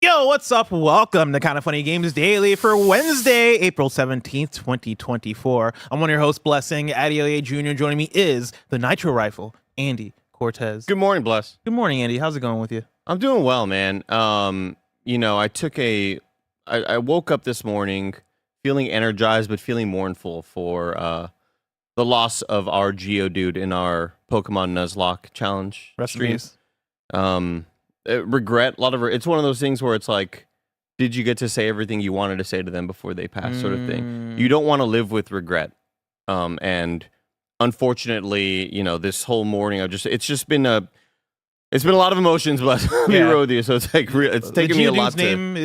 Yo, what's up? Welcome to Kinda Funny Games Daily for Wednesday, April 17th, 2024. I'm one of your hosts, Blessing. Adeoye Jr. Joining me is the Nitro Rifle, Andy Cortez. Good morning, Bless. Good morning, Andy. How's it going with you? I'm doing well, man. I woke up this morning feeling energized, but feeling mournful for the loss of our Geodude in our Pokemon Nuzlocke challenge stream. Regret, it's one of those things where it's like, did you get to say everything you wanted to say to them before they passed, sort of thing. You don't want to live with regret. And unfortunately, this whole morning, it's been a lot of emotions, but me with you. So it's like it's taken me a lot. The name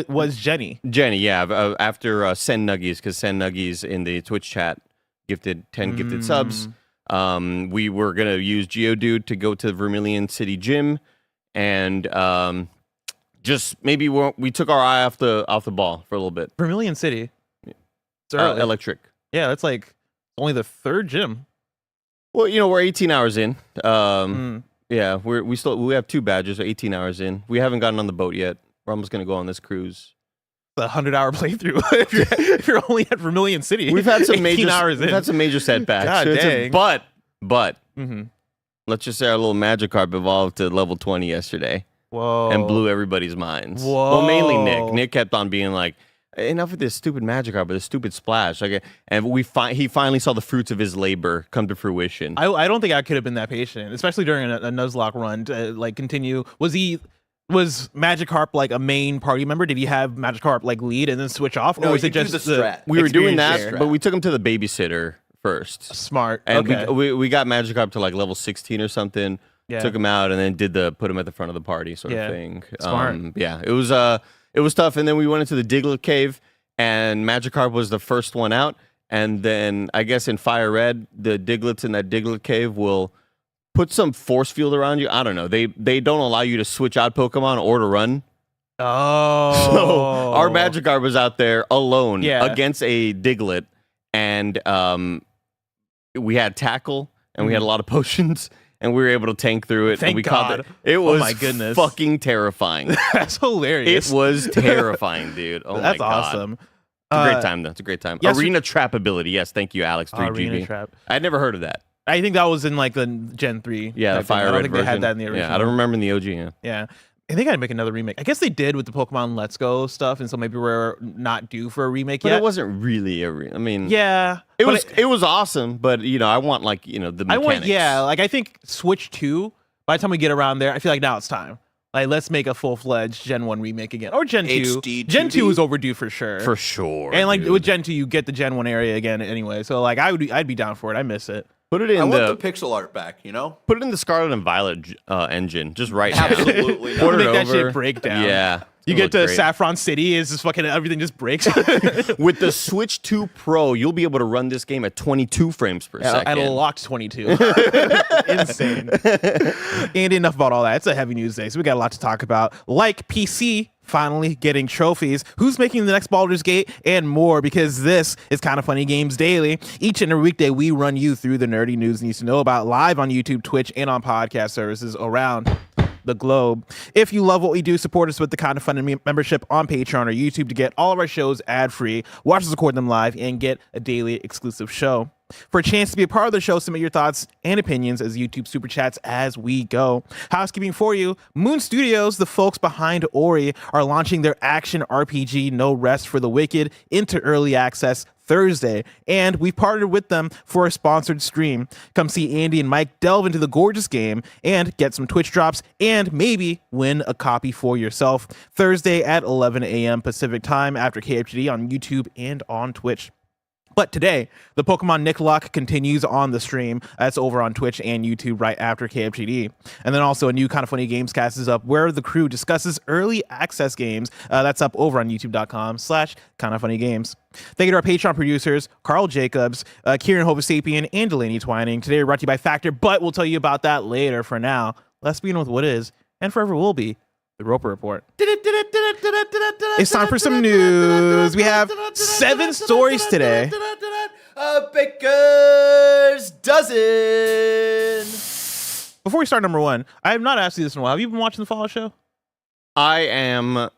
was Jenny. Jenny, yeah. After Sen Nuggies, because Sen Nuggies in the Twitch chat gifted 10 gifted subs. We were gonna use Geodude to go to the Vermilion City Gym, and just maybe we took our eye off the ball for a little bit. Vermilion City. It's early. Electric. Yeah, that's like only the third gym. Well, we're 18 hours in. Yeah, we have 2 badges. So 18 hours in. We haven't gotten on the boat yet. We're almost gonna go on this cruise. The 100-hour playthrough. if you're only at Vermilion City, we've had some 18 major hours in. We've had some major setbacks. God dang. But let's just say our little Magikarp evolved to level 20 yesterday. Whoa! And blew everybody's minds. Whoa! Well, mainly Nick. Nick kept on being like, enough of this stupid Magikarp, but this stupid splash. Like, and he finally saw the fruits of his labor come to fruition. I don't think I could have been that patient, especially during a Nuzlocke run to continue. Was Magikarp like a main party member? Did he have Magikarp like lead and then switch off, or was it just the strat? We were doing that, share? but we took him to the babysitter first. Smart. And okay. we got Magikarp to like level 16 or something. Yeah. Took him out and then put him at the front of the party sort of thing. Smart. Yeah, it was tough. And then we went into the Diglett cave, and Magikarp was the first one out. And then I guess in Fire Red, the Diglets in that Diglett cave will put some force field around you. I don't know. They don't allow you to switch out Pokemon or to run. Oh. So our Magikarp was out there alone against a Diglett, and we had tackle and we had a lot of potions, and we were able to tank through it. Thank and we God. caught it. It was my goodness. fucking terrifying. That's hilarious. It was terrifying, dude. Oh That's my God. awesome. It's a great time, though. It's a great time. Yes, Arena Trap ability. Yes, thank you, Alex. 3GB. Arena Trap. I'd never heard of that. I think that was in like the Gen 3. Yeah, the Fire Red I don't think version. they had that in the original. Yeah, I don't remember in the OG. Yeah. I think I'd make another remake. I guess they did with the Pokemon Let's Go stuff, and so maybe we're not due for a remake yet. But it wasn't really I mean, yeah, it was awesome, but I want the mechanics. I think Switch 2. By the time we get around there, I feel like now it's time. Like, let's make a full-fledged Gen 1 remake again, or Gen 2. HD Gen 2D? 2 is overdue for sure. For sure. And like dude. with Gen 2, you get the Gen 1 area again anyway. So like I'd be down for it. I miss it. Put it in I want the pixel art back, Put it in the Scarlet and Violet engine, just right now. Absolutely not. Port it Make that over. shit break down. Yeah. You It'll get to look great. Saffron City, is just fucking everything just breaks. With the Switch 2 Pro, you'll be able to run this game at 22 frames per second. At a locked 22. Insane. And enough about all that. It's a heavy news day, so we got a lot to talk about. Like PC finally getting trophies, who's making the next Baldur's Gate, and more, because this is Kinda Funny Games Daily. Each and every weekday, we run you through the nerdy news you need to know about live on YouTube, Twitch, and on podcast services around the globe. If you love what we do, support us with the Kinda Funny membership on Patreon or YouTube to get all of our shows ad-free, watch us record them live, and get a daily exclusive show. For a chance to be a part of the show, submit your thoughts and opinions as YouTube super chats as we go. Housekeeping for you: Moon Studios, the folks behind Ori, are launching their action RPG No Rest for the Wicked into early access Thursday, and we've partnered with them for a sponsored stream. Come see Andy and Mike delve into the gorgeous game and get some Twitch drops and maybe win a copy for yourself Thursday at 11 a.m. Pacific time after KFGD on YouTube and on Twitch. But today, the Pokemon Nick Luck continues on the stream. That's over on Twitch and YouTube right after KFGD. And then also a new Kinda Funny Gamescast is up where the crew discusses early access games. That's up over on youtube.com/KindaFunnyGames. Thank you to our Patreon producers, Carl Jacobs, Kieran Hovasapian, and Delaney Twining. Today we're brought to you by Factor, but we'll tell you about that later. For now, let's begin with what is, and forever will be, the Roper Report. It's time for some news. We have 7 stories today. A baker's dozen. Before we start number 1, I have not asked you this in a while. Have you been watching the Fallout show? I am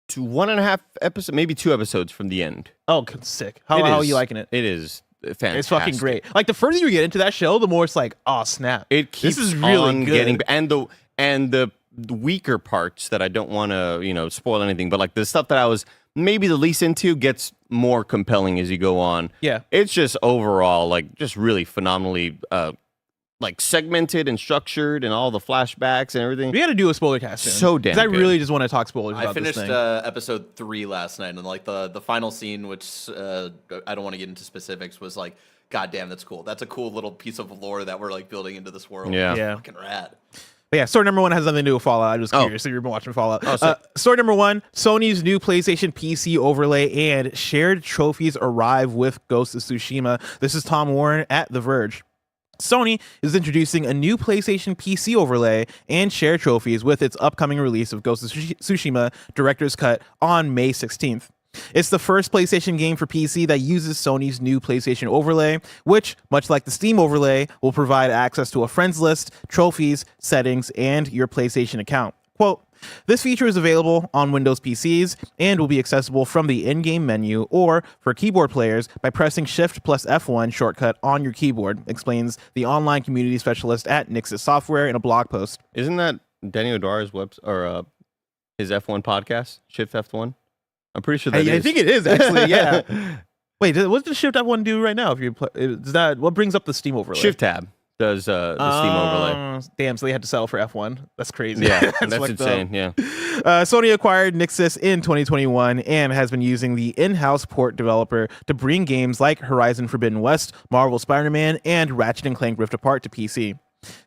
to 1.5 episodes, maybe 2 episodes from the end. Oh, sick. How are you liking it? It is fantastic. It's fucking great. Like the further you get into that show, the more it's like, oh snap. It keeps this is really on good. getting and the weaker parts that I don't want to spoil anything, but like the stuff that I was maybe the least into gets more compelling as you go on. Yeah. It's just overall like just really phenomenally like segmented and structured and all the flashbacks and everything. We got to do a spoiler cast soon. So damn I good. really just want to talk spoilers about I finished this thing. episode 3 last night, and like the final scene, which I don't want to get into specifics, was like, God damn, that's cool. That's a cool little piece of lore that we're like building into this world. Yeah. Yeah. Fucking rad. But yeah, story number 1 has nothing to do with Fallout. I'm just curious if you've been watching Fallout. Story number 1, Sony's new PlayStation PC overlay and shared trophies arrive with Ghost of Tsushima. This is Tom Warren at The Verge. Sony is introducing a new PlayStation PC overlay and share trophies with its upcoming release of Ghost of Tsushima Director's Cut on May 16th. It's the first PlayStation game for PC that uses Sony's new PlayStation overlay, which, much like the Steam overlay, will provide access to a friends list, trophies, settings, and your PlayStation account. Quote, this feature is available on Windows PCs and will be accessible from the in-game menu or for keyboard players by pressing Shift plus F1 shortcut on your keyboard, explains the online community specialist at Nixus Software in a blog post. Isn't that Danny O'Dwyer his F1 podcast, Shift F1? I'm pretty sure that is. I think it is actually, yeah. Wait, what does Shift F1 do right now? If you does that, what brings up the Steam overlay? Shift Tab does the Steam overlay. Damn, so they had to settle for F1. That's crazy. Yeah, that's fucked insane. up. Yeah. Sony acquired Nixus in 2021 and has been using the in-house port developer to bring games like Horizon Forbidden West, Marvel Spider-Man, and Ratchet & Clank Rift Apart to PC.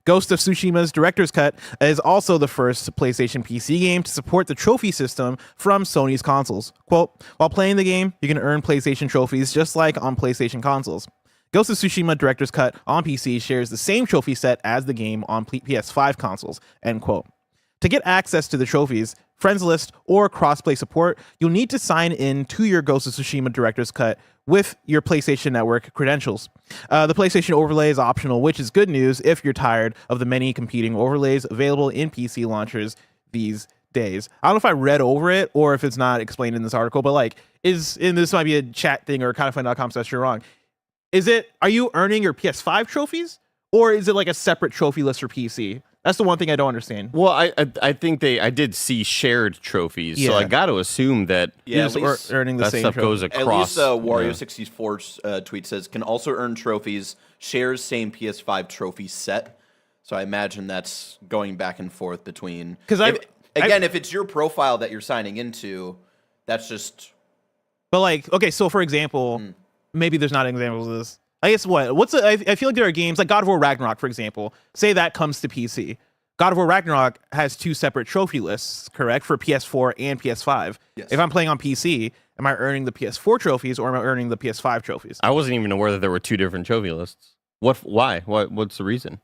Ghost of Tsushima's Director's Cut is also the first PlayStation PC game to support the trophy system from Sony's consoles. Quote, while playing the game, you can earn PlayStation trophies just like on PlayStation consoles. Ghost of Tsushima Director's Cut on PC shares the same trophy set as the game on PS5 consoles, end quote. To get access to the trophies, friends list, or crossplay support, you'll need to sign in to your Ghost of Tsushima Director's Cut with your PlayStation Network credentials. The PlayStation overlay is optional, which is good news if you're tired of the many competing overlays available in PC launchers these days. I don't know if I read over it or if it's not explained in this article, but like, and this might be a chat thing or kindafunny.com/you're wrong. Are you earning your PS5 trophies, or is it like a separate trophy list for PC? That's the one thing I don't understand. Well, I think I did see shared trophies, so I got to assume that You're just earning the that same stuff trophy. goes At across. least Wario64's tweet says, can also earn trophies, shares same PS5 trophy set. So I imagine that's going back and forth between... Because if it's your profile that you're signing into, that's just... But like, okay, so for example, maybe there's not examples of this. I guess I feel like there are games like God of War Ragnarok, for example. Say that comes to PC. God of War Ragnarok has 2 separate trophy lists, correct, for PS4 and PS5. Yes. If I'm playing on PC, am I earning the PS4 trophies or am I earning the PS5 trophies? I wasn't even aware that there were 2 different trophy lists. Why? What's the reason?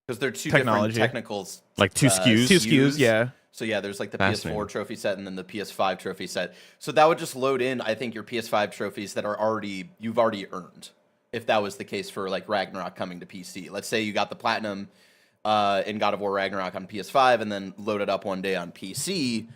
Because they're 2 Technology. different technicals. Like 2 SKUs? 2 SKUs, yeah. So yeah, there's like the Fascinating. PS4 trophy set and then the PS5 trophy set. So that would just load in, I think, your PS5 trophies that you've already earned. If that was the case for like Ragnarok coming to PC. Let's say you got the platinum in God of War Ragnarok on PS5 and then loaded up one day on PC.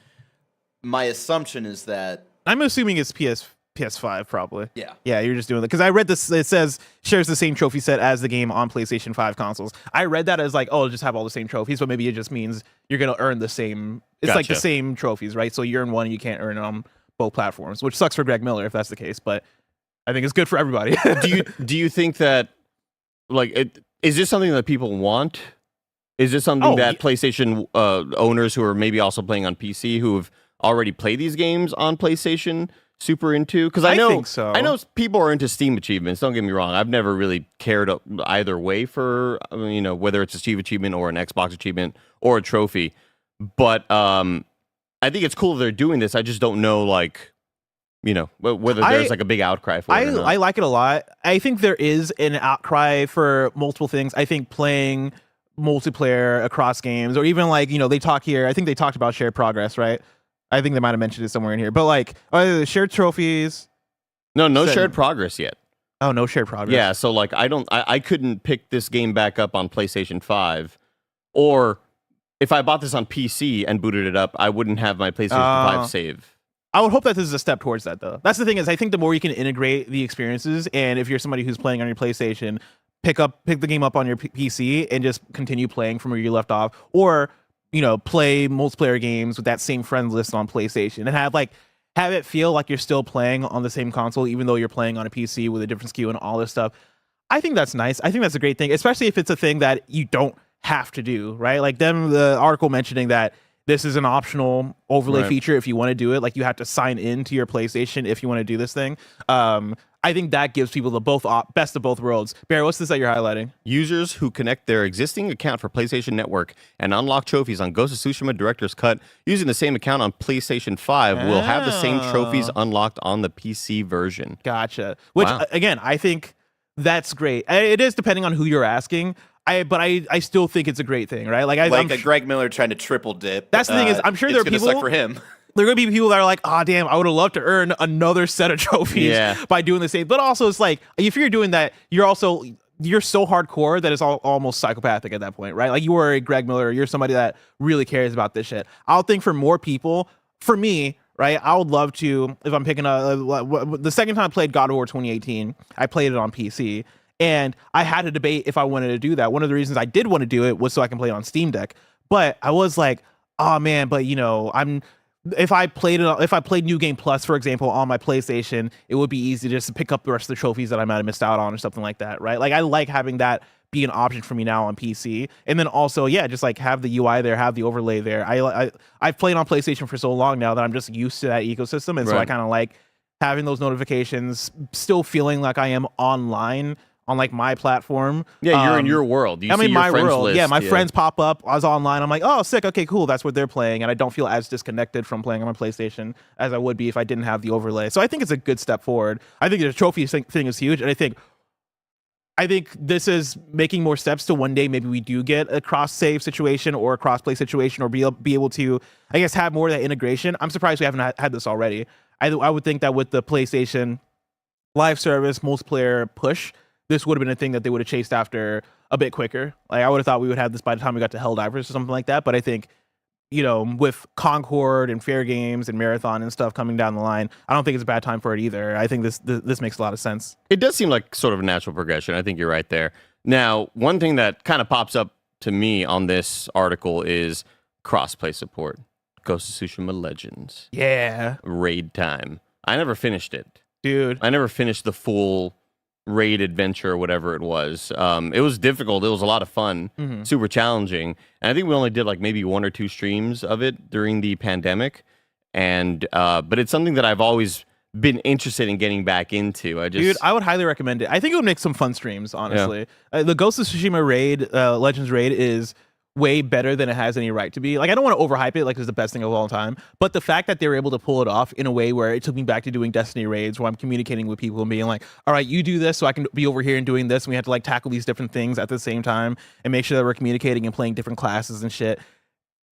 My assumption is that... I'm assuming it's PS5 probably. Yeah. Yeah, you're just doing that. Because I read this, it says shares the same trophy set as the game on PlayStation 5 consoles. I read that as like, oh, just have all the same trophies, but maybe it just means you're going to earn the same... It's like the Gotcha. same trophies, right? So you earn one and you can't earn it on both platforms, which sucks for Greg Miller if that's the case, but... I think it's good for everybody. do you think that is this something that people want? Is this something that PlayStation owners who are maybe also playing on PC who have already played these games on PlayStation super into? Because I think so. I know people are into Steam achievements. Don't get me wrong. I've never really cared either way for whether it's a Steam achievement or an Xbox achievement or a trophy. But I think it's cool that they're doing this. I just don't know whether there's like a big outcry for it or not. I like it a lot. I think there is an outcry for multiple things. I think playing multiplayer across games, or even like, they talk here. I think they talked about shared progress, right? I think they might have mentioned it somewhere in here. But like, shared trophies. No shared progress yet. Oh, no shared progress. Yeah, so like I couldn't pick this game back up on PlayStation 5 or if I bought this on PC and booted it up, I wouldn't have my PlayStation 5 save. I would hope that this is a step towards that, though. That's the thing is, I think the more you can integrate the experiences, and if you're somebody who's playing on your PlayStation, pick the game up on your PC and just continue playing from where you left off, or play multiplayer games with that same friends list on PlayStation and have it feel like you're still playing on the same console, even though you're playing on a PC with a different SKU and all this stuff. I think that's nice. I think that's a great thing, especially if it's a thing that you don't have to do, right? Like the article mentioning that this is an optional overlay feature if you want to do it. Like you have to sign in to your PlayStation if you want to do this thing. I think that gives people the best of both worlds. Barry, what's this that you're highlighting? Users who connect their existing account for PlayStation Network and unlock trophies on Ghost of Tsushima Director's Cut using the same account on PlayStation 5 will have the same trophies unlocked on the PC version. Gotcha. Which, again, I think that's great. It is depending on who you're asking. But I still think it's a great thing, right? Like Greg Miller trying to triple dip. That's the thing is, I'm sure there are people. Suck for him. There are going to be people that are like, oh, damn, I would have loved to earn another set of trophies by doing the same. But also, it's like, if you're doing that, you're so hardcore that it's almost psychopathic at that point, right? Like, you are a Greg Miller, you're somebody that really cares about this shit. I'll think for more people, for me, right, I would love to, if I'm picking the second time I played God of War 2018, I played it on PC. And I had to debate if I wanted to do that. One of the reasons I did want to do it was so I can play it on Steam Deck. But I was like, oh man, but if I played New Game Plus, for example, on my PlayStation, it would be easy just to pick up the rest of the trophies that I might have missed out on or something like that, right? Like I like having that be an option for me now on PC. And then also, just like have the UI there, have the overlay there. I've played on PlayStation for so long now that I'm just used to that ecosystem. And so I kind of like having those notifications, still feeling like I am online on like my platform. Yeah, you're in your world. I'm in my world. List. Yeah, my friends pop up. I was online. I'm like, oh, sick. Okay, cool. That's what they're playing. And I don't feel as disconnected from playing on my PlayStation as I would be if I didn't have the overlay. So I think it's a good step forward. I think the trophy thing is huge. And I think this is making more steps to one day maybe we do get a cross-save situation or a cross-play situation or be able to, I guess, have more of that integration. I'm surprised we haven't had this already. I would think that with the PlayStation live service multiplayer push, this would have been a thing that they would have chased after a bit quicker. Like I would have thought we would have this by the time we got to Helldivers or something like that. But I think, with Concord and Fair Games and Marathon and stuff coming down the line, I don't think it's a bad time for it either. I think this makes a lot of sense. It does seem like sort of a natural progression. I think you're right there. Now, one thing that kind of pops up to me on this article is cross-play support. Ghost of Tsushima Legends. Yeah. Raid time. I never finished it. Dude. I never finished the full raid adventure or whatever it was. It was difficult. It was a lot of fun, super challenging. And I think we only did like maybe 1 or 2 streams of it during the pandemic. And but it's something that I've always been interested in getting back into. Dude, I would highly recommend it. I think it would make some fun streams, honestly. Yeah. The Ghost of Tsushima raid, Legends raid is way better than it has any right to be. Like, I don't want to overhype it like it's the best thing of all time, but the fact that they were able to pull it off in a way where it took me back to doing Destiny raids where I'm communicating with people and being like, all right, you do this so I can be over here and doing this, and we have to like tackle these different things at the same time and make sure that we're communicating and playing different classes and shit.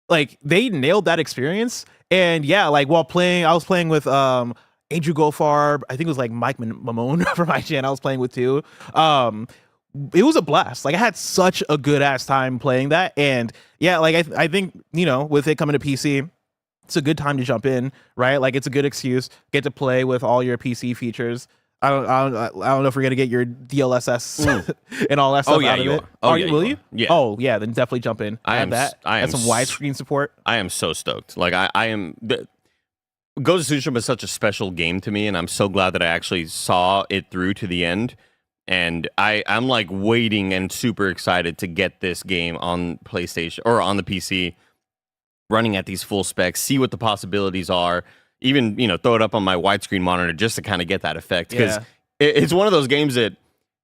Like, they nailed that experience. And yeah, like while playing, I was playing with Andrew Gofar, I think it was like Mike Mamone from IGN I was playing with too. It was a blast. Like, I had such a good ass time playing that. And yeah, like I think, with it coming to PC, it's a good time to jump in, right? Like, it's a good excuse, get to play with all your PC features. I don't know if we're gonna get your DLSS and all that stuff out of it. Will you? Yeah. Oh yeah, then definitely jump in. I am some widescreen support. I am so stoked. Like I am. Ghost of Tsushima is such a special game to me, and I'm so glad that I actually saw it through to the end. And I'm like waiting and super excited to get this game on PlayStation or on the PC, running at these full specs, see what the possibilities are, even, throw it up on my widescreen monitor just to kind of get that effect. Because it's one of those games that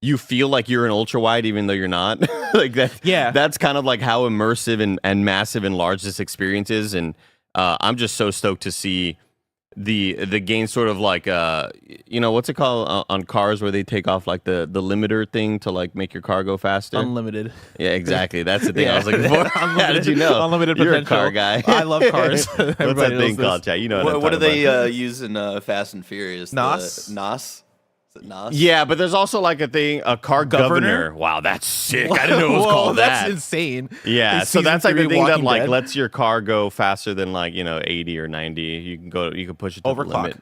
you feel like you're in ultra wide even though you're not. Like that. Yeah. That's kind of like how immersive and massive and large this experience is. And I'm just so stoked to see the game sort of like what's it called on cars where they take off like the limiter thing to like make your car go faster. Unlimited. Yeah, exactly. That's the thing I was looking for. How did you know? Unlimited You're potential. a car guy. I love cars. What's that thing called, chat? You know what do they use in Fast and Furious? NOS. NOS. Is Is it Nas? Yeah, but there's also like a car governor. Wow, that's sick. I didn't know it was called that's that. insane. Yeah, In so that's like the season 3 thing that Walking like Dead. lets your car go faster than like 80 or 90. You can push it to the Overclock. limit.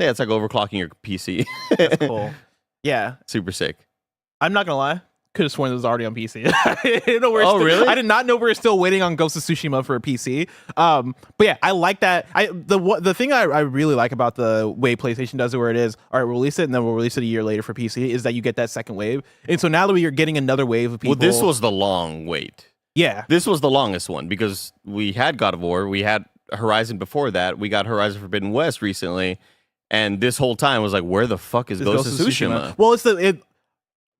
Yeah, it's like overclocking your PC. That's cool. Yeah, Super sick. I'm not gonna lie. Could have sworn it was already on PC. I didn't know Oh, really? I did not know we were still waiting on Ghost of Tsushima for a PC. But yeah, I like that. The thing I really like about the way PlayStation does it, where it is, all right, we'll release it and then we'll release it a year later for PC, is that you get that second wave. And so now that we are getting another wave of people. Well, this was the long wait. Yeah. This was the longest one because we had God of War, we had Horizon before that, we got Horizon Forbidden West recently, and this whole time was like, where the fuck is Ghost of Tsushima? Well, it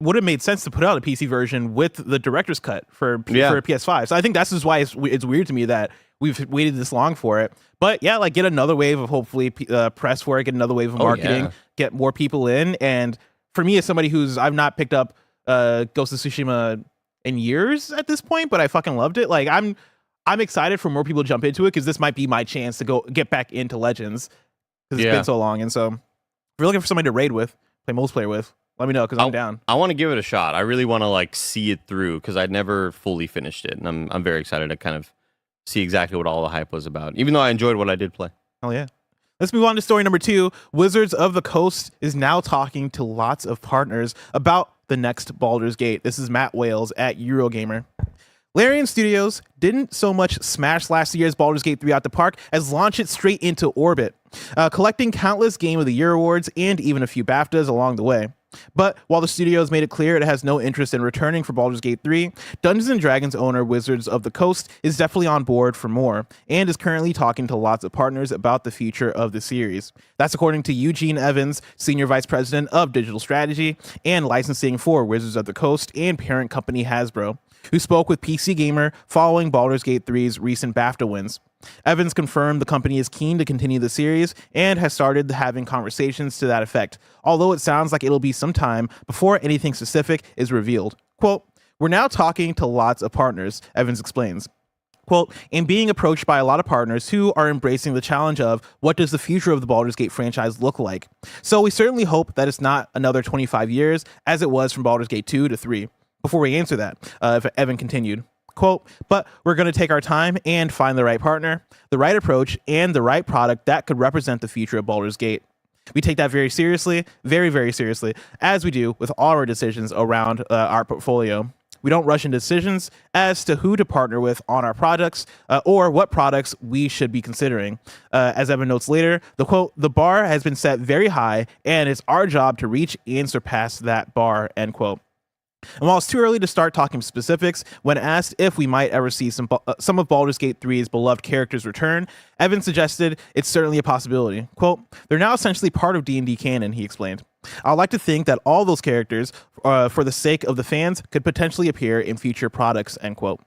would have made sense to put out a PC version with the director's cut for PS5. So I think that's just why it's weird to me that we've waited this long for it. But yeah, like get another wave of hopefully press for it, get another wave of marketing, get more people in. And for me, as somebody I've not picked up Ghost of Tsushima in years at this point, but I fucking loved it. Like I'm excited for more people to jump into it because this might be my chance to go get back into Legends because it's been so long. And so if you're looking for somebody to raid with, play multiplayer with, let me know because I'm down. I want to give it a shot. I really want to like see it through because I'd never fully finished it, and I'm very excited to kind of see exactly what all the hype was about. Even though I enjoyed what I did play. Hell yeah! Let's move on to story number 2. Wizards of the Coast is now talking to lots of partners about the next Baldur's Gate. This is Matt Wales at Eurogamer. Larian Studios didn't so much smash last year's Baldur's Gate 3 out the park as launch it straight into orbit, collecting countless Game of the Year awards and even a few BAFTAs along the way. But while the studios made it clear it has no interest in returning for Baldur's Gate 3, Dungeons & Dragons owner Wizards of the Coast is definitely on board for more, and is currently talking to lots of partners about the future of the series. That's according to Eugene Evans, Senior Vice President of Digital Strategy and Licensing for Wizards of the Coast and parent company Hasbro, who spoke with PC Gamer following Baldur's Gate 3's recent BAFTA wins. Evans confirmed the company is keen to continue the series and has started having conversations to that effect, although it sounds like it'll be some time before anything specific is revealed. Quote, "We're now talking to lots of partners," Evans explains. Quote, "and being approached by a lot of partners who are embracing the challenge of what does the future of the Baldur's Gate franchise look like. So we certainly hope that it's not another 25 years as it was from Baldur's Gate 2 to 3. Before we answer that, Evan continued, quote, "But we're going to take our time and find the right partner, the right approach, and the right product that could represent the future of Baldur's Gate. We take that very seriously, very, very seriously, as we do with all our decisions around our portfolio. We don't rush into decisions as to who to partner with on our projects or what products we should be considering. As Evan notes later, the quote, "The bar has been set very high, and it's our job to reach and surpass that bar," end quote. And while it's too early to start talking specifics, when asked if we might ever see some of Baldur's Gate 3's beloved characters return, Evan suggested it's certainly a possibility. Quote, "They're now essentially part of D&D canon," he explained. "I'd like to think that all those characters, for the sake of the fans, could potentially appear in future products," end quote.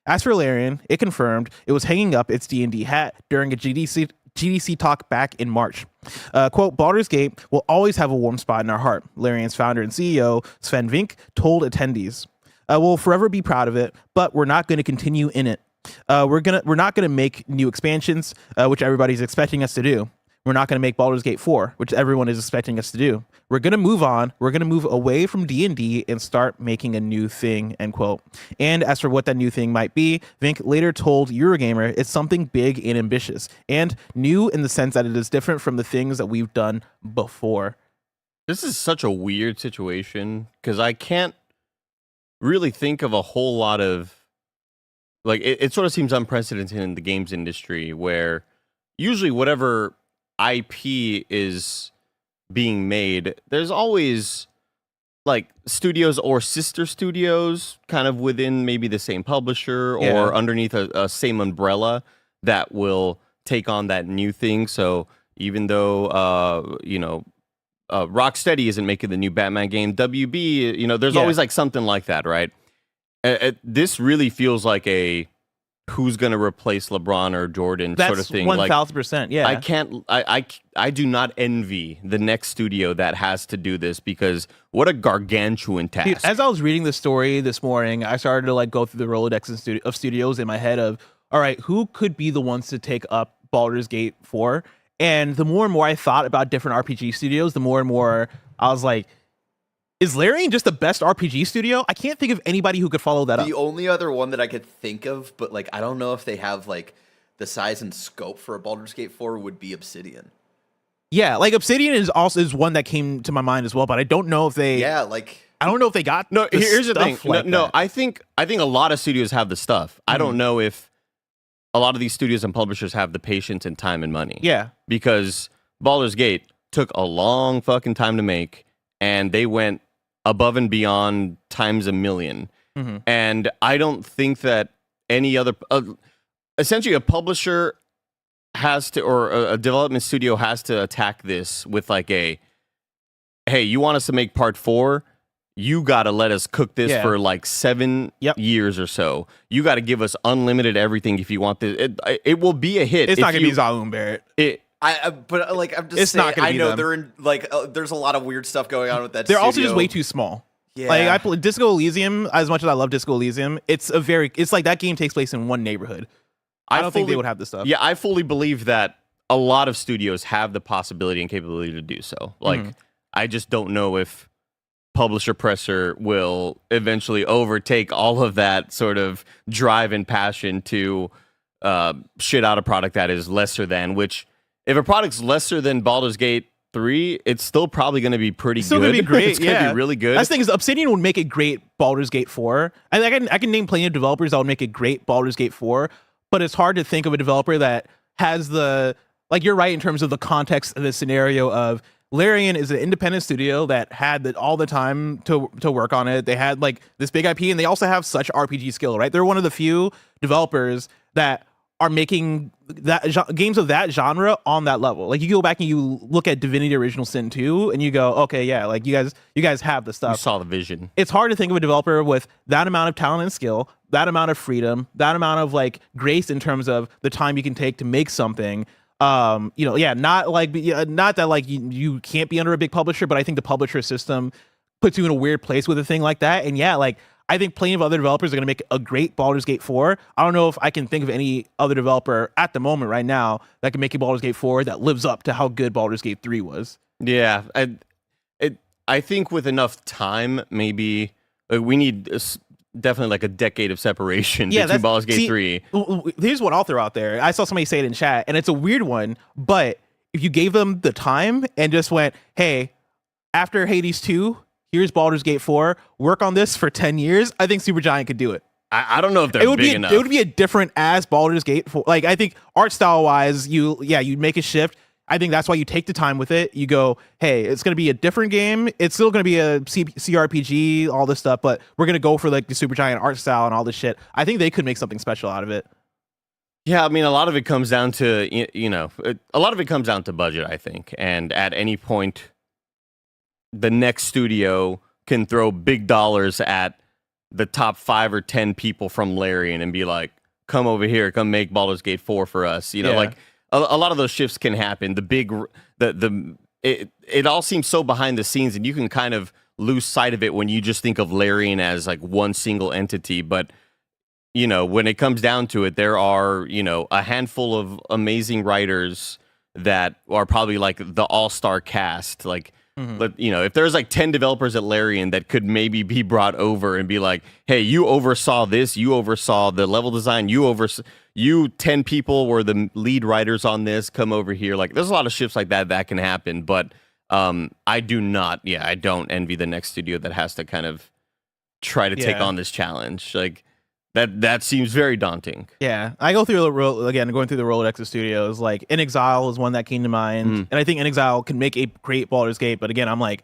As for Larian, it confirmed it was hanging up its D&D hat during a GDC talk back in March. Quote, "Baldur's Gate will always have a warm spot in our heart," Larian's founder and CEO, Sven Vink, told attendees. "We'll forever be proud of it, but we're not going to continue in it. We're not going to make new expansions, which everybody's expecting us to do. We're not going to make Baldur's Gate 4, which everyone is expecting us to do. We're going to move on. We're going to move away from D&D and start making a new thing," end quote. And as for what that new thing might be, Vink later told Eurogamer it's something big and ambitious, and new in the sense that it is different from the things that we've done before. This is such a weird situation because I can't really think of a whole lot of, like, it sort of seems unprecedented in the games industry where usually whatever IP is being made, there's always like studios or sister studios kind of within maybe the same publisher or underneath a same umbrella that will take on that new thing. So even though Rocksteady isn't making the new Batman game, WB, there's always like something like that, right? This really feels like a who's going to replace LeBron or Jordan sort of thing. 1,000%. Yeah. I do not envy the next studio that has to do this because what a gargantuan task. Dude, as I was reading the story this morning, I started to like go through the Rolodex of studios in my head of, all right, who could be the ones to take up Baldur's Gate 4? And the more and more I thought about different RPG studios, the more and more I was like, is Larian just the best RPG studio? I can't think of anybody who could follow that up. The only other one that I could think of, but like I don't know if they have like the size and scope for a Baldur's Gate 4 would be Obsidian. Yeah, like Obsidian is one that came to my mind as well, but I don't know if they. Yeah, like I don't know if they got. No, here's the thing. Like no, that. I think a lot of studios have the stuff. I don't know if a lot of these studios and publishers have the patience and time and money. Yeah, because Baldur's Gate took a long fucking time to make, and they went above and beyond times a million. And I don't think that any other, essentially, a publisher has to, or a development studio has to attack this with like hey, you want us to make part 4? You got to let us cook this for like 7 years or so. You got to give us unlimited everything if you want this. It will be a hit. It's not going to be Zaum Barrett. But like I'm just it's saying, not gonna I be know them. they're in like there's a lot of weird stuff going on with that. They're also studio. just way too small. Yeah. Like I play Disco Elysium. As much as I love Disco Elysium, it's like that game takes place in one neighborhood. I don't think they would have this stuff. Yeah, I fully believe that a lot of studios have the possibility and capability to do so. Like, I just don't know if publisher pressure will eventually overtake all of that sort of drive and passion to shit out a product that is lesser than, which if a product's lesser than Baldur's Gate 3, it's still probably going to be pretty good. It's still going to be great. It's going to be really good. That's the thing is Obsidian would make a great Baldur's Gate 4. And I can name plenty of developers that would make a great Baldur's Gate 4, but it's hard to think of a developer that has the, like, you're right in terms of the context of the scenario of Larian is an independent studio that had all the time to work on it. They had like this big IP, and they also have such RPG skill, right? They're one of the few developers that are making games of that genre on that level. Like you go back and you look at Divinity Original Sin 2 and you go, okay, yeah, like you guys have the stuff. You saw the vision. It's hard to think of a developer with that amount of talent and skill, that amount of freedom, that amount of like grace in terms of the time you can take to make something. Not that like you can't be under a big publisher, but I think the publisher system puts you in a weird place with a thing like that. And yeah, like I think plenty of other developers are going to make a great Baldur's Gate 4. I don't know if I can think of any other developer at the moment right now that can make a Baldur's Gate 4 that lives up to how good Baldur's Gate 3 was. Yeah, I think with enough time, maybe we need definitely like a decade of separation between Baldur's Gate 3. Here's what I'll throw out there. I saw somebody say it in chat, and it's a weird one, but if you gave them the time and just went, hey, after Hades 2, here's Baldur's Gate 4, work on this for 10 years, I think Supergiant could do it. I don't know if they're big enough. It would be a different as Baldur's Gate 4. Like, I think art style wise, you'd make a shift. I think that's why you take the time with it. You go, hey, it's going to be a different game. It's still going to be a CRPG, all this stuff, but we're going to go for like the Supergiant art style and all this shit. I think they could make something special out of it. Yeah, I mean, a lot of it comes down to, a lot of it comes down to budget, I think. And at any point, the next studio can throw big dollars at the top 5 or 10 people from Larian and be like, come over here, come make Baldur's Gate 4 for us. Like a lot of those shifts can happen. It all seems so behind the scenes, and you can kind of lose sight of it when you just think of Larian as like one single entity. But when it comes down to it, there are a handful of amazing writers that are probably like the all-star cast. Like, but if there's like 10 developers at Larian that could maybe be brought over and be like, hey, you oversaw this, you oversaw the level design, you 10 people were the lead writers on this, come over here. Like, there's a lot of shifts like that can happen, but I don't envy the next studio that has to kind of try to take on this challenge. Like, that seems very daunting. Yeah, I go through going through the Rolodex of studios. Like In Exile is one that came to mind, and I think In Exile can make a great Baldur's Gate. But again, I'm like,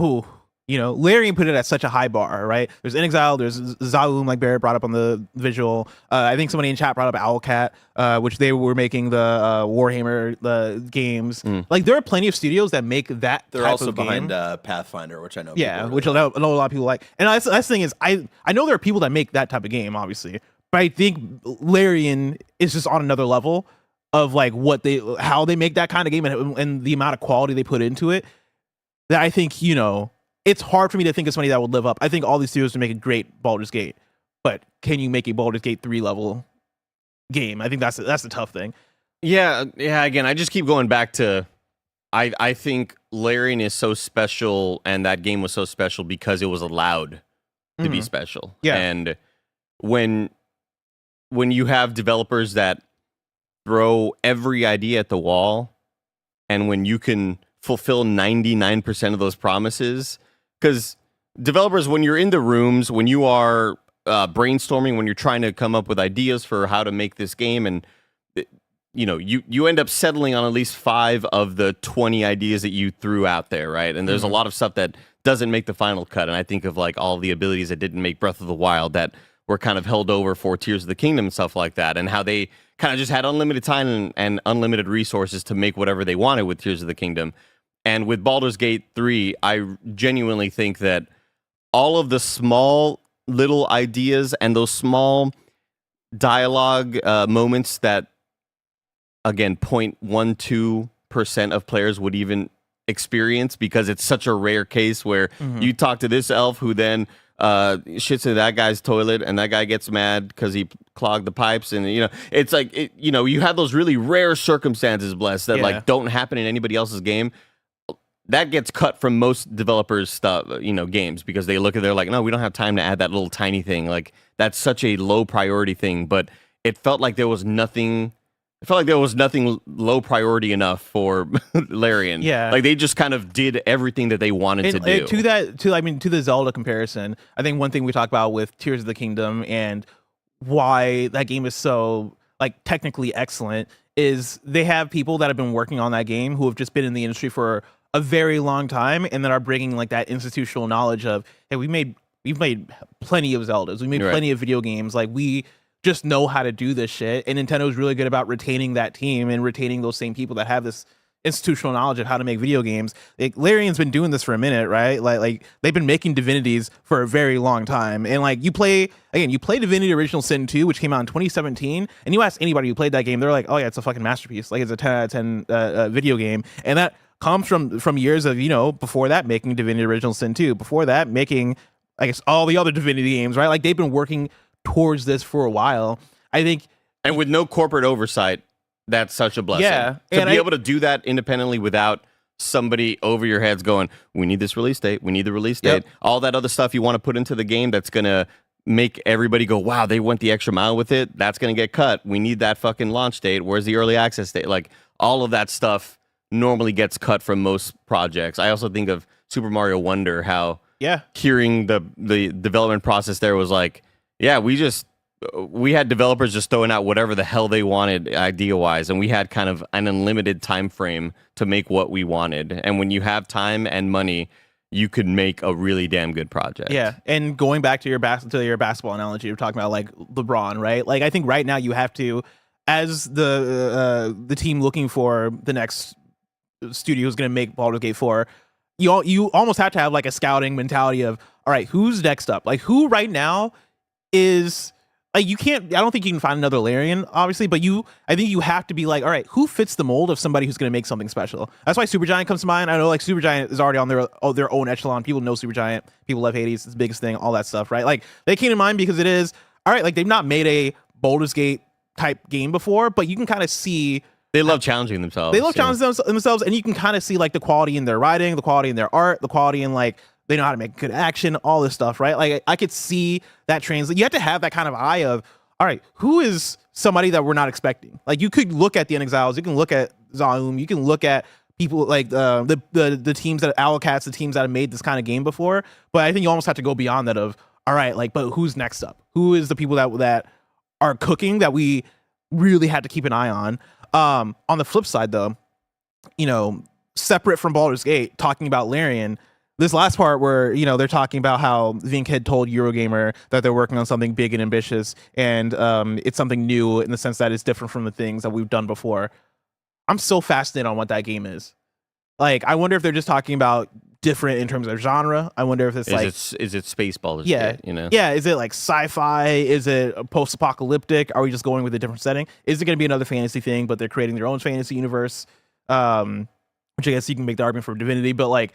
ooh, Larian put it at such a high bar, right? There's In Exile, there's Zaum, like Barrett brought up on the visual. I think somebody in chat brought up Owlcat, which they were making the Warhammer the games. Like there are plenty of studios that make that. They're type also of game. behind Pathfinder, which I know. Yeah, which I know a lot of people like. And that's the thing is, I know there are people that make that type of game, obviously, but I think Larian is just on another level of like how they make that kind of game and the amount of quality they put into it. That I think it's hard for me to think of somebody that would live up. I think all these studios would make a great Baldur's Gate, but can you make a Baldur's Gate 3 level game? I think that's the tough thing. Yeah. Again, I just keep going back to, I think Larian is so special, and that game was so special because it was allowed to be special. Yeah. And when you have developers that throw every idea at the wall, and when you can fulfill 99% of those promises, because developers, when you're in the rooms, when you are brainstorming, when you're trying to come up with ideas for how to make this game, and you end up settling on at least 5 of the 20 ideas that you threw out there, right? And there's a lot of stuff that doesn't make the final cut. And I think of like all the abilities that didn't make Breath of the Wild that were kind of held over for Tears of the Kingdom and stuff like that, and how they kind of just had unlimited time and unlimited resources to make whatever they wanted with Tears of the Kingdom. And with Baldur's Gate 3, I genuinely think that all of the small little ideas and those small dialogue moments that, again, 0.12% of players would even experience, because it's such a rare case where you talk to this elf who then shits in that guy's toilet, and that guy gets mad because he clogged the pipes, and it's like you have those really rare circumstances, bless, that like don't happen in anybody else's game. That gets cut from most developers' stuff, games, because they look at, they're like, no, we don't have time to add that little tiny thing. Like, that's such a low priority thing. But it felt like there was nothing. It felt like there was nothing low priority enough for Larian. Yeah, like they just kind of did everything that they wanted to do. To the Zelda comparison, I think one thing we talked about with Tears of the Kingdom and why that game is so like technically excellent is they have people that have been working on that game who have just been in the industry for a very long time, and that are bringing like that institutional knowledge of, hey, we've made plenty of Zeldas, we made plenty of video games, like we just know how to do this shit. And Nintendo is really good about retaining that team and retaining those same people that have this institutional knowledge of how to make video games. Like, Larian's been doing this for a minute, right? Like they've been making Divinities for a very long time. And like you play Divinity Original Sin 2, which came out in 2017, and you ask anybody who played that game, they're like, oh yeah, it's a fucking masterpiece. Like, it's a 10 out of 10 video game. And that comes from years of, before that making Divinity Original Sin 2, before that making, I guess, all the other Divinity games, right? Like, they've been working towards this for a while, I think. And with no corporate oversight, that's such a blessing. Yeah. To be able to do that independently without somebody over your heads going, we need this release date, we need the release date, all that other stuff you want to put into the game that's going to make everybody go, wow, they went the extra mile with it, that's going to get cut. We need that fucking launch date. Where's the early access date? Like, all of that stuff normally gets cut from most projects. I also think of Super Mario Wonder, how hearing the development process there was like, yeah, we had developers just throwing out whatever the hell they wanted idea-wise, and we had kind of an unlimited time frame to make what we wanted. And when you have time and money, you could make a really damn good project. Yeah, and going back to your basketball analogy, you're talking about like LeBron, right? Like, I think right now you have to, as the team looking for the next studio who's going to make Baldur's Gate 4, you almost have to have like a scouting mentality of, all right, who's next up? Like, who right now is, like, I don't think you can find another Larian, obviously, but I think you have to be like, all right, who fits the mold of somebody who's going to make something special? That's why Supergiant comes to mind. I know, like, Supergiant is already on their own echelon. People know Supergiant. People love Hades. It's the biggest thing, all that stuff, right? Like, they came to mind because it is, all right, like, they've not made a Baldur's Gate type game before, but you can kind of see. They love challenging themselves. They love challenging themselves, and you can kind of see, like, the quality in their writing, the quality in their art, the quality in, like, they know how to make good action, all this stuff, right? Like, I could see that translate. You have to have that kind of eye of, all right, who is somebody that we're not expecting? Like, you could look at the Exiles, you can look at Zaum, you can look at people like the teams that Allocats, the teams that have made this kind of game before. But I think you almost have to go beyond that of, all right, like, but who's next up? Who is the people that are cooking that we really had to keep an eye on? On the flip side, though, separate from Baldur's Gate, talking about Larian, this last part where, they're talking about how Vink had told Eurogamer that they're working on something big and ambitious, and it's something new in the sense that it's different from the things that we've done before. I'm so fascinated on what that game is. Like, I wonder if they're just talking about different in terms of genre. I wonder if it's is it space Baldur's Gate, Yeah, is it like sci-fi? Is it post-apocalyptic? Are we just going with a different setting? Is it going to be another fantasy thing, but they're creating their own fantasy universe? Which I guess you can make the argument for Divinity, but like,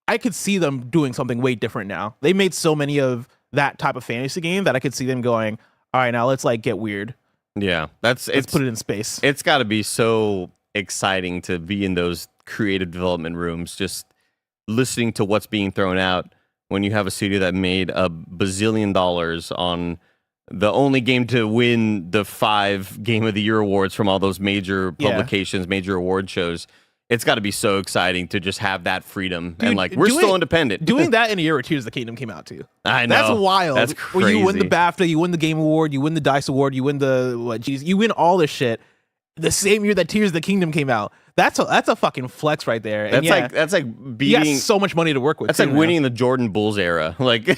I could see them doing something way different now. They made so many of that type of fantasy game that I could see them going, all right, now let's like get weird. Yeah, let's put it in space. It's got to be so exciting to be in those creative development rooms, just listening to what's being thrown out when you have a studio that made $1 bazillion on the only game to win the 5 Game of the Year awards from all those major publications, major award shows. It's got to be so exciting to just have that freedom. Dude, and like, we're still independent. Doing that in a year or two as the Kingdom came out too. I know. That's wild. That's crazy. When you win the BAFTA, you win the Game Award, you win the DICE Award, you win you win all this shit the same year that Tears of the Kingdom came out. That's a fucking flex right there. And that's like beating. You got so much money to work with. That's like winning the Jordan Bulls era. Like,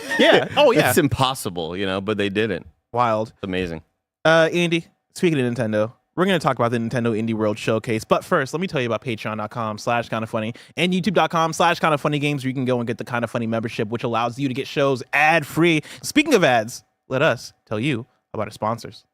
oh yeah, it's impossible, but they didn't. Wild. It's amazing. Andy, speaking of Nintendo, we're going to talk about the Nintendo Indie World Showcase. But first, let me tell you about patreon.com/kindafunny and youtube.com/kindafunnygames, where you can go and get the Kinda Funny membership, which allows you to get shows ad-free. Speaking of ads, let us tell you about our sponsors.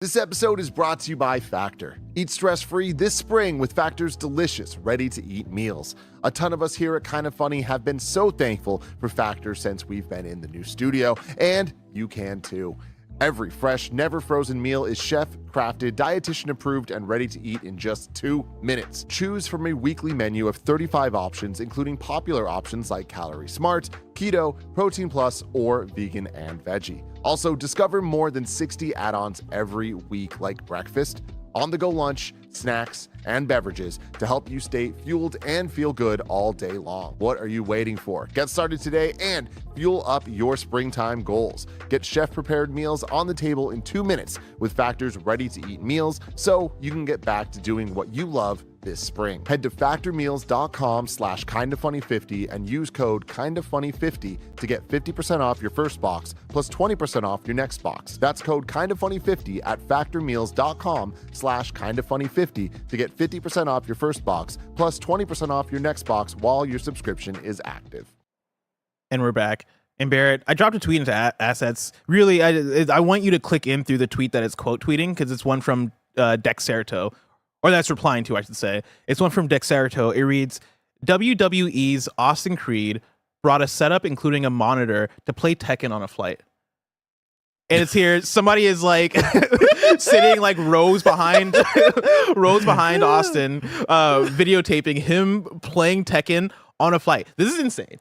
This episode is brought to you by Factor. Eat stress-free this spring with Factor's delicious, ready-to-eat meals. A ton of us here at Kinda Funny have been so thankful for Factor since we've been in the new studio, and you can too. Every fresh, never frozen meal is chef-crafted, dietitian-approved, and ready to eat in just 2 minutes. Choose from a weekly menu of 35 options, including popular options like Calorie Smart, Keto, Protein Plus, or Vegan and Veggie. Also, discover more than 60 add-ons every week, like breakfast, on-the-go lunch, snacks, and beverages to help you stay fueled and feel good all day long. What are you waiting for? Get started today and fuel up your springtime goals. Get chef-prepared meals on the table in 2 minutes with Factor's ready-to-eat meals so you can get back to doing what you love this spring. Head to factormeals.com/kindafunny50 and use code kindafunny50 to get 50% off your first box plus 20% off your next box. That's code kindafunny50 at factormeals.com/kindafunny50 to get 50% off your first box plus 20% off your next box while your subscription is active. And we're back. And Barrett, I dropped a tweet into assets. Really, I want you to click in through the tweet that is quote tweeting, because it's one from Dexerto. Or that's replying to, I should say. It's one from Dexerto. It reads, WWE's Austin Creed brought a setup including a monitor to play Tekken on a flight. And it's here. Somebody is like sitting like rows behind Austin, videotaping him playing Tekken on a flight. This is insane.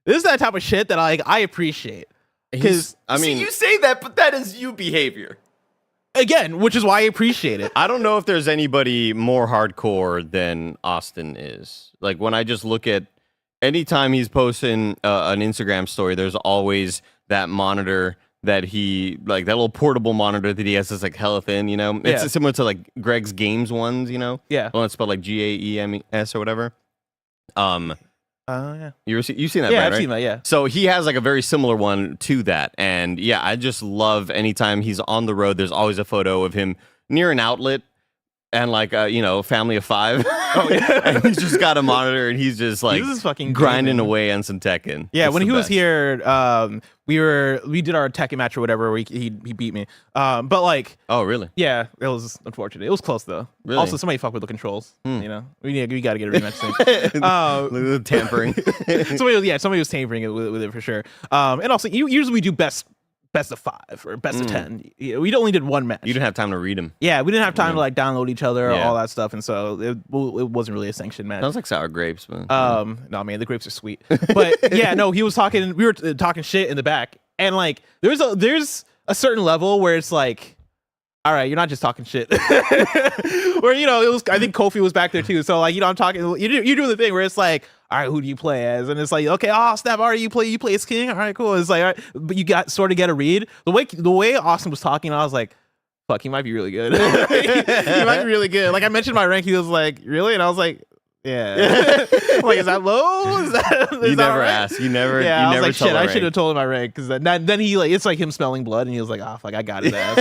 This is that type of shit that I appreciate. Because you say that, but that is you behavior. Again, which is why I appreciate it. I don't know if there's anybody more hardcore than Austin is. Like, when I just look at anytime he's posting an Instagram story, there's always that monitor that he, like, that little portable monitor that he has that's like hella thin, It's similar to like Greg's Games ones, Yeah. The one that's spelled like GAEMS or whatever. Yeah. You've seen that, Yeah, Brad, I've right? seen that, yeah. So he has like a very similar one to that. And yeah, I just love anytime he's on the road, there's always a photo of him near an outlet and like a family of 5. Oh, yeah. And he's just got a monitor and he's just like fucking grinding away on some Tekken. Yeah, It's when the he was best. here, we did our Tekken match or whatever where he beat me. But like, Oh, really? yeah, it was unfortunate. It was close though. Really? Also, somebody fucked with the controls. We got to get a rematch soon. Look at the tampering. somebody was tampering it with it for sure. And also, usually we do best of 5 or best of 10. We only did one match. You didn't have time to read him. Yeah, we didn't have time to like download each other, Yeah. all that stuff, and so it wasn't really a sanctioned match. Sounds like sour grapes, man. No, man, the grapes are sweet. But yeah, no, he was talking. We were talking shit in the back, and like, there's a certain level where it's like, all right, you're not just talking shit. Where it was. I think Kofi was back there too. So like, I'm talking. You're doing the thing where it's like, all right, who do you play as? And it's like, okay, snap, all right, you play as King. All right, cool. It's like, all right, but you sort of get a read. The way Austin was talking, I was like, fuck, he might be really good. He might be really good. Like, I mentioned my rank, he was like, really? And I was like, yeah. I'm like, is that low? Is you that never right? ask. You never. Yeah, you I was never like, tell shit, the I should have rank. told him my rank, because then he like, it's like him smelling blood, and he was like, fuck, I got his ass.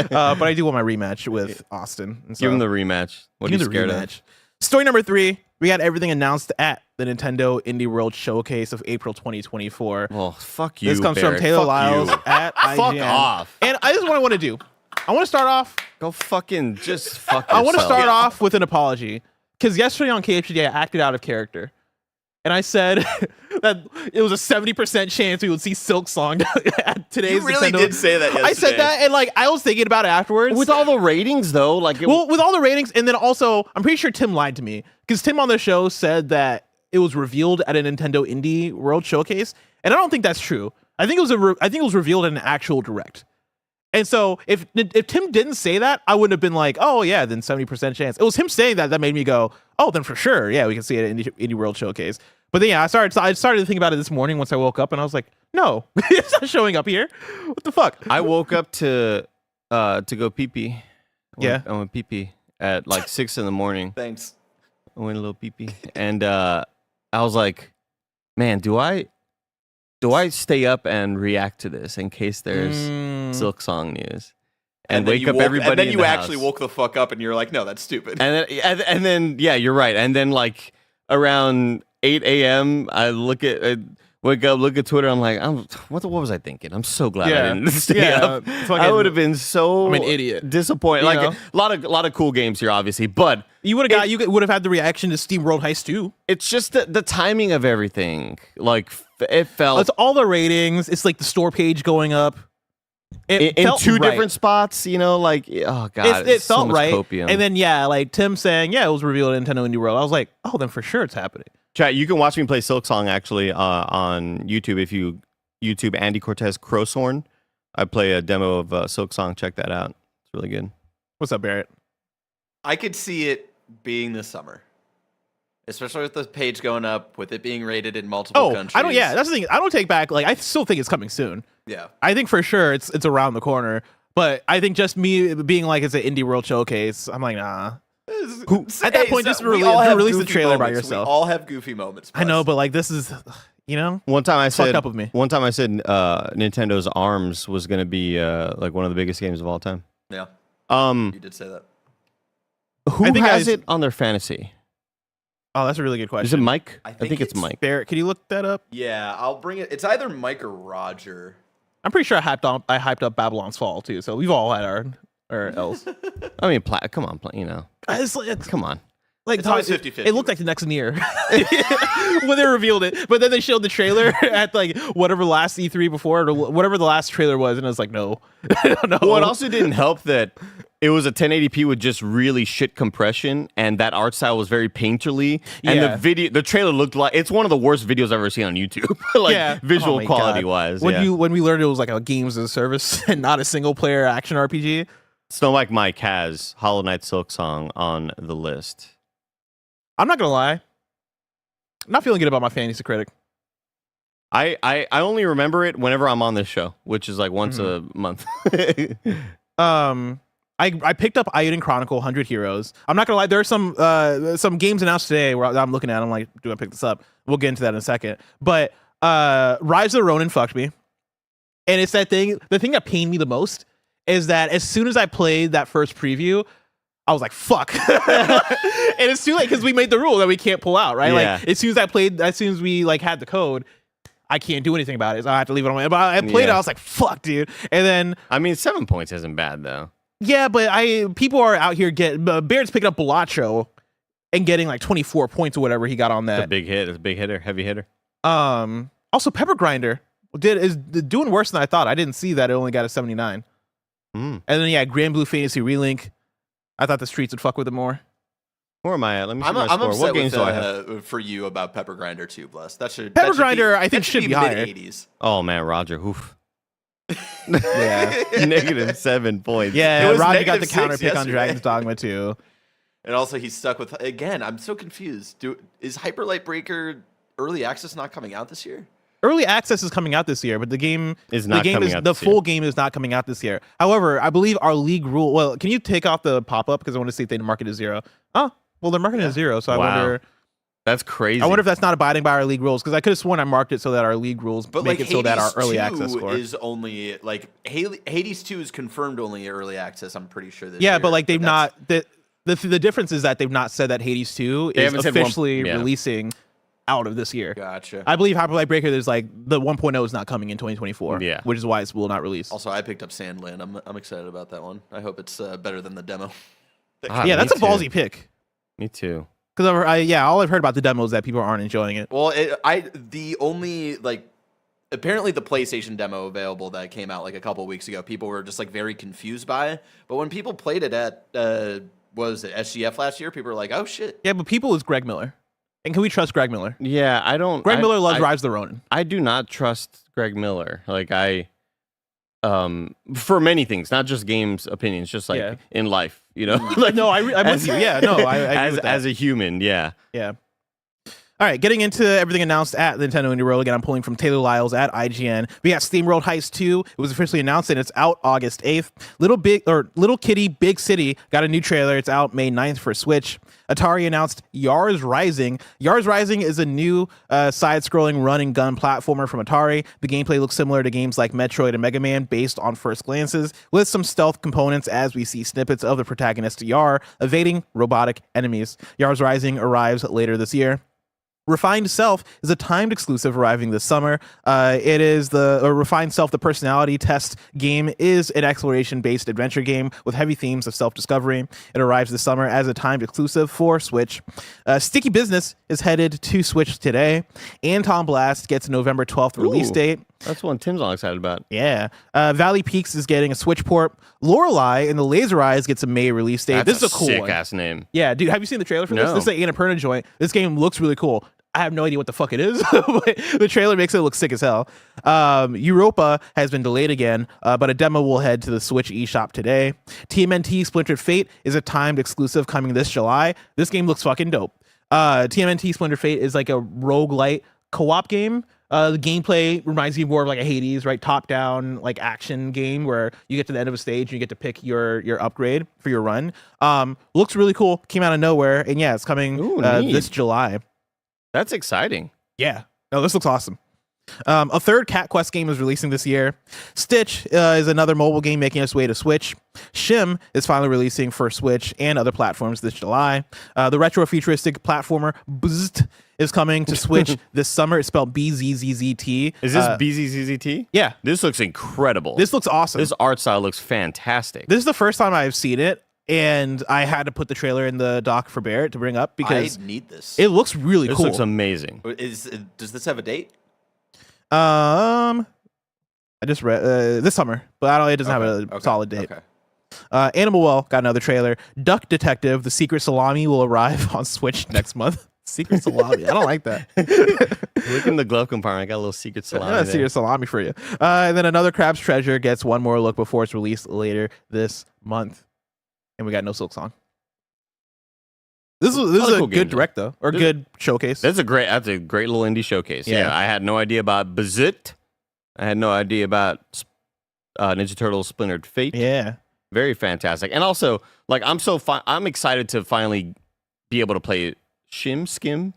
But I do want my rematch with Austin. And so, Give him the rematch. What are you scared of? Story number 3. We got everything announced at the Nintendo Indie World Showcase of April 2024. Well, fuck you. This comes Barrett. from Taylor Fuck Lyles you. at IGN. Fuck off. And I just want to do. I want to start off. Go fucking just fuck I want to yourself. start off with an apology, because yesterday on KHD I acted out of character. and I said that it was a 70% chance we would see Silk Song at today's. You really Nintendo. did say that yesterday. I said that, and like I was thinking about it afterwards. With all the ratings, though, like Well, with all the ratings, and then also, I'm pretty sure Tim lied to me because Tim on the show said that it was revealed at a Nintendo Indie World Showcase, and I don't think that's true. I think it was revealed in an actual direct. And so if Tim didn't say that, I wouldn't have been like, oh yeah, then 70% chance. It was him saying that made me go, oh, then for sure, yeah, we can see it at Indie World Showcase. But then yeah, I started to think about it this morning once I woke up, and I was like, no, it's not showing up here. What the fuck? I woke up to go pee pee. Yeah. I went pee pee at like 6 a.m. Thanks. I went a little pee pee, and I was like, man, do I stay up and react to this in case there's Silk Song news? And then wake you up woke- everybody And then in you the actually house. woke the fuck up, and you're like, no, that's stupid. And then yeah, you're right. And then like around 8 a.m., I wake up, look at Twitter. I'm like, what was I thinking? I'm so glad I didn't stay up. I would have been so I'm an idiot. disappointed. You Like know? a lot of cool games here, obviously, but You would have had the reaction to Steam World Heist 2. it's just the timing of everything. Like it felt It's all the ratings. It's like the store page going up. It in felt two right. different spots. You know, like oh god, It so felt much right. copium. And then yeah, like Tim saying, yeah, it was revealed at Nintendo Indie World. I was like, oh, then for sure it's happening. Chat, you can watch me play Silk Song actually on YouTube if you YouTube Andy Cortez Crowshorn. I play a demo of Silk Song. Check that out. It's really good. What's up, Barrett? I could see it being this summer, especially with the page going up, with it being rated in multiple countries. I don't. Yeah, that's the thing. I don't take back. Like, I still think it's coming soon. Yeah. I think for sure it's around the corner. But I think just me being like it's an Indie World Showcase, I'm like, nah. At that point, just release the trailer by yourself. We all have goofy moments. I know, plus. but like this is, you know, One time I fucked said up of me. Nintendo's ARMS was going to be like one of the biggest games of all time. Yeah, you did say that. Who I think has it on their fantasy? Oh, that's a really good question. Is it Mike? I I think think it's it's Mike. Barrett, can you look that up? Yeah, I'll bring it. It's either Mike or Roger. I'm pretty sure I hyped up Babylon's Fall too. So we've all had our L's. I mean, come on, you know, It's come on. like It's always 50-50. It looked like the next year when they revealed it, but then they showed the trailer at like whatever last E3 before or whatever the last trailer was, and I was like, no, no. Well, it also didn't help that it was a 1080p with just really shit compression, and that art style was very painterly. And Yeah. the trailer looked like it's one of the worst videos I've ever seen on YouTube, like Yeah. visual Oh my quality God. wise. When we learned it was like a games as a service and not a single player action RPG. Snow Like Mike has Hollow Knight Silk Song on the list. I'm not gonna lie, I'm not feeling good about my fantasy critic. I only remember it whenever I'm on this show, which is like once a month. I picked up Eiyuden Chronicle 100 Heroes. I'm not gonna lie, there are some games announced today where I'm looking at. I'm like, do I pick this up? We'll get into that in a second. But Rise of the Ronin fucked me, and it's that thing. The thing that pained me the most is that as soon as I played that first preview, I was like, fuck. And it's too late because we made the rule that we can't pull out, right? Yeah. Like as soon as we like had the code, I can't do anything about it. So I have to leave it on my. But I played it. I was like, fuck, dude. And then I mean, 7 points isn't bad though. yeah, but people are out here getting Baird's picking up Balacho and getting like 24 points or whatever he got on It's a that. big hit. It's a big hitter, heavy hitter. Also Pepper Grinder is doing worse than I thought. I didn't see that it only got a 79. And then yeah, Grand Blue Fantasy Relink. I thought the streets would fuck with it more. Where am I at? Let me see I'm my score. upset What games with, do I have? for you about Pepper Grinder too, Bless. That should Pepper that should Grinder, be, I think that should be higher. mid-80s. Oh man, Roger. Oof. Yeah. Negative 7 points. Yeah, It was Roger got the -6 counter pick on yesterday. Dragon's Dogma too. And also, he's stuck with again. I'm so confused. Is Hyper Light Breaker early access not coming out this year? Early access is coming out this year, but the game Is not coming out the this full year. game is not coming out this year. However, I believe our league rule. Well, can you take off the pop up because I want to see if they mark it as 0? Oh, well, they're marking it as 0, so I Wow. wonder. That's crazy. I wonder if that's not abiding by our league rules because I could have sworn I marked it so that our league rules But make like it so that our Hades early 2 access score. is only like Hades 2 is confirmed only early access. I'm pretty sure this Yeah, year, but like they've that's- not. The difference is that they've not said that Hades 2 They is haven't said one- officially yeah. releasing out of this year. Gotcha. I believe Hyper Light Breaker. There's like the 1.0 is not coming in 2024. Yeah. which is why it will not release. Also, I picked up Sandland. I'm excited about that one. I hope it's better than the demo. Ah, Yeah, me that's a too. ballsy pick. Me too. Because all I've heard about the demo is that people aren't enjoying it. Well, the only like apparently the PlayStation demo available that came out like a couple of weeks ago, people were just like very confused by it. But when people played it at what was it, SGF last year, people were like, "Oh shit!" Yeah, but people is Greg Miller, and can we trust Greg Miller? Yeah, I don't. Greg Miller loves Rise of the Ronin. I do not trust Greg Miller. Like for many things, not just games opinions, just like in life, you know. Like No, I'm with you. Yeah, no, I agree with that. as a human, yeah. Yeah. All right, getting into everything announced at the Nintendo Indie World. Again, I'm pulling from Taylor Lyles at IGN. We got SteamWorld Heist 2. It was officially announced and it's out August 8th. Little Kitty Big City got a new trailer. It's out May 9th for Switch. Atari announced Yars Rising. Yars Rising is a new side-scrolling run-and-gun platformer from Atari. The gameplay looks similar to games like Metroid and Mega Man based on first glances, with some stealth components as we see snippets of the protagonist Yar evading robotic enemies. Yars Rising arrives later this year. Refined Self is a timed exclusive arriving this summer. It is Refined Self, the personality test game, is an exploration-based adventure game with heavy themes of self-discovery. It arrives this summer as a timed exclusive for Switch. Sticky Business is headed to Switch today. Anton Blast gets a November 12th release date. That's one Tim's all excited about. Yeah. Valley Peaks is getting a Switch port. Lorelei and the Laser Eyes gets a May release date. That's this is a cool sick one. Ass name. Yeah, dude, have you seen the trailer for this? No. This is an Annapurna joint. This game looks really cool. I have no idea what the fuck it is, but the trailer makes it look sick as hell. Europa has been delayed again, but a demo will head to the Switch eShop today. TMNT Splintered Fate is a timed exclusive coming this July. This game looks fucking dope. TMNT Splintered Fate is like a roguelite co-op game. The gameplay reminds me more of like a Hades, right? Top-down like action game where you get to the end of a stage and you get to pick your upgrade for your run. Looks really cool. Came out of nowhere, and yeah, it's coming this July. That's exciting. Yeah. No, this looks awesome. A third Cat Quest game is releasing this year. Stitch is another mobile game making its way to Switch. Shim is finally releasing for Switch and other platforms this July. The retro-futuristic platformer Bzzzt is coming to Switch this summer. It's spelled BZZZT. Is this BZZZT? Yeah. This looks incredible. This looks awesome. This art style looks fantastic. This is the first time I've seen it, and I had to put the trailer in the doc for Barrett to bring up because I need this. it looks really This cool. looks amazing. Does this have a date? I just read this summer, but it doesn't have a solid date. Okay. Animal Well got another trailer. Duck Detective: The Secret Salami will arrive on Switch next month. Secret Salami, I don't like that. Look in the glove compartment. I got a little secret salami there. Secret Salami for you. And then Another Crab's Treasure gets one more look before it's released later this month. And we got No Silk Song. This is a cool good games, direct though, or good showcase. That's a great little indie showcase. Yeah, I had no idea about Bzzzt. I had no idea about Ninja Turtles Splintered Fate. Yeah, very fantastic. And also, like, I'm excited to finally be able to play Skim.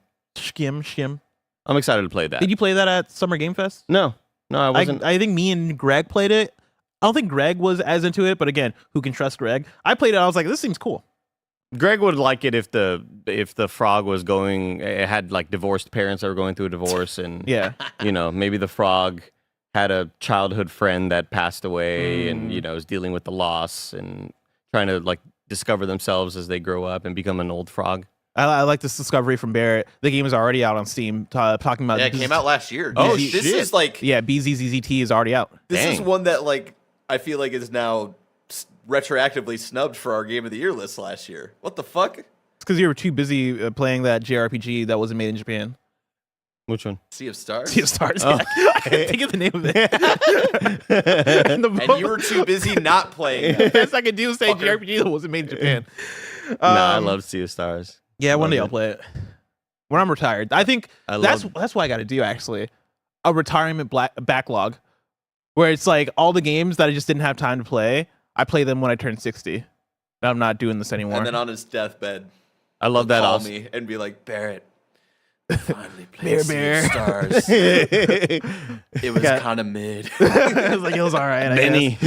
I'm excited to play that. Did you play that at Summer Game Fest? No, I wasn't. I think me and Greg played it. I don't think Greg was as into it, but again, who can trust Greg? I played it. I was like, this seems cool. Greg would like it if the frog was going. It had like divorced parents that were going through a divorce, and yeah, maybe the frog had a childhood friend that passed away, and is dealing with the loss and trying to like discover themselves as they grow up and become an old frog. I like this discovery from Barrett. The game is already out on Steam. Talking about it came out last year. Oh, this shit. is like BZZZT is already out. This is one that like I feel like is now retroactively snubbed for our Game of the Year list last year. What the fuck? It's because you were too busy playing that JRPG that wasn't made in Japan. Which one? Sea of Stars? Sea of Stars. Oh. I can't think of the name of it. and you were too busy not playing that. Best I could do is say JRPG that wasn't made in Japan. I love Sea of Stars. Yeah, one day I'll play it. When I'm retired. I think that's what I got to do, actually. A retirement backlog. Where it's like all the games that I just didn't have time to play, I play them when I turn 60. And I'm not doing this anymore. And then on his deathbed, I love that. Call me and be like, Barrett, I finally played Sea of Stars. It was kind of mid. I was like, it was all right. Benny.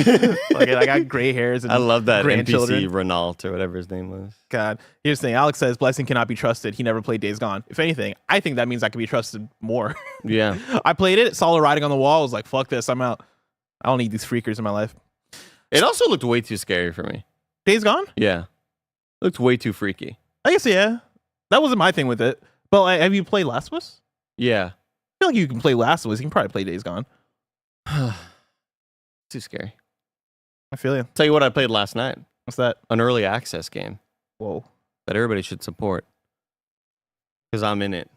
Like, I got gray hairs. And I love that grandchildren. NPC Renault or whatever his name was. God. Here's the thing. Alex says Blessing cannot be trusted. He never played Days Gone. If anything, I think that means I can be trusted more. Yeah. I played it, saw it writing on the wall. I was like, fuck this. I'm out. I don't need these freakers in my life. It also looked way too scary for me. Days Gone? Yeah. Looked way too freaky. I guess, yeah. That wasn't my thing with it. But like, have you played Last of Us? Yeah. I feel like you can play Last of Us. You can probably play Days Gone. Too scary. I feel you. Tell you what I played last night. What's that? An early access game Whoa. that everybody should support. Because I'm in it.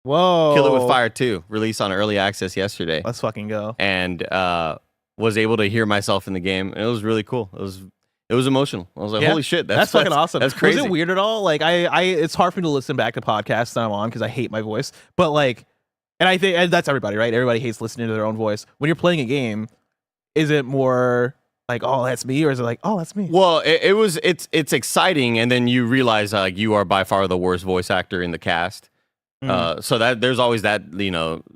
Whoa. Kill It With Fire 2, released on early access yesterday. Let's fucking go. And was able to hear myself in the game. And it was really cool. It was emotional. I was like, holy shit, that's fucking awesome. That's crazy. Was it weird at all? Like it's hard for me to listen back to podcasts that I'm on because I hate my voice. But like, and I think and that's everybody, right? Everybody hates listening to their own voice. When you're playing a game, is it more like, oh, that's me, or is it like, oh, that's me? Well, it's exciting, and then you realize like you are by far the worst voice actor in the cast. So that there's always that,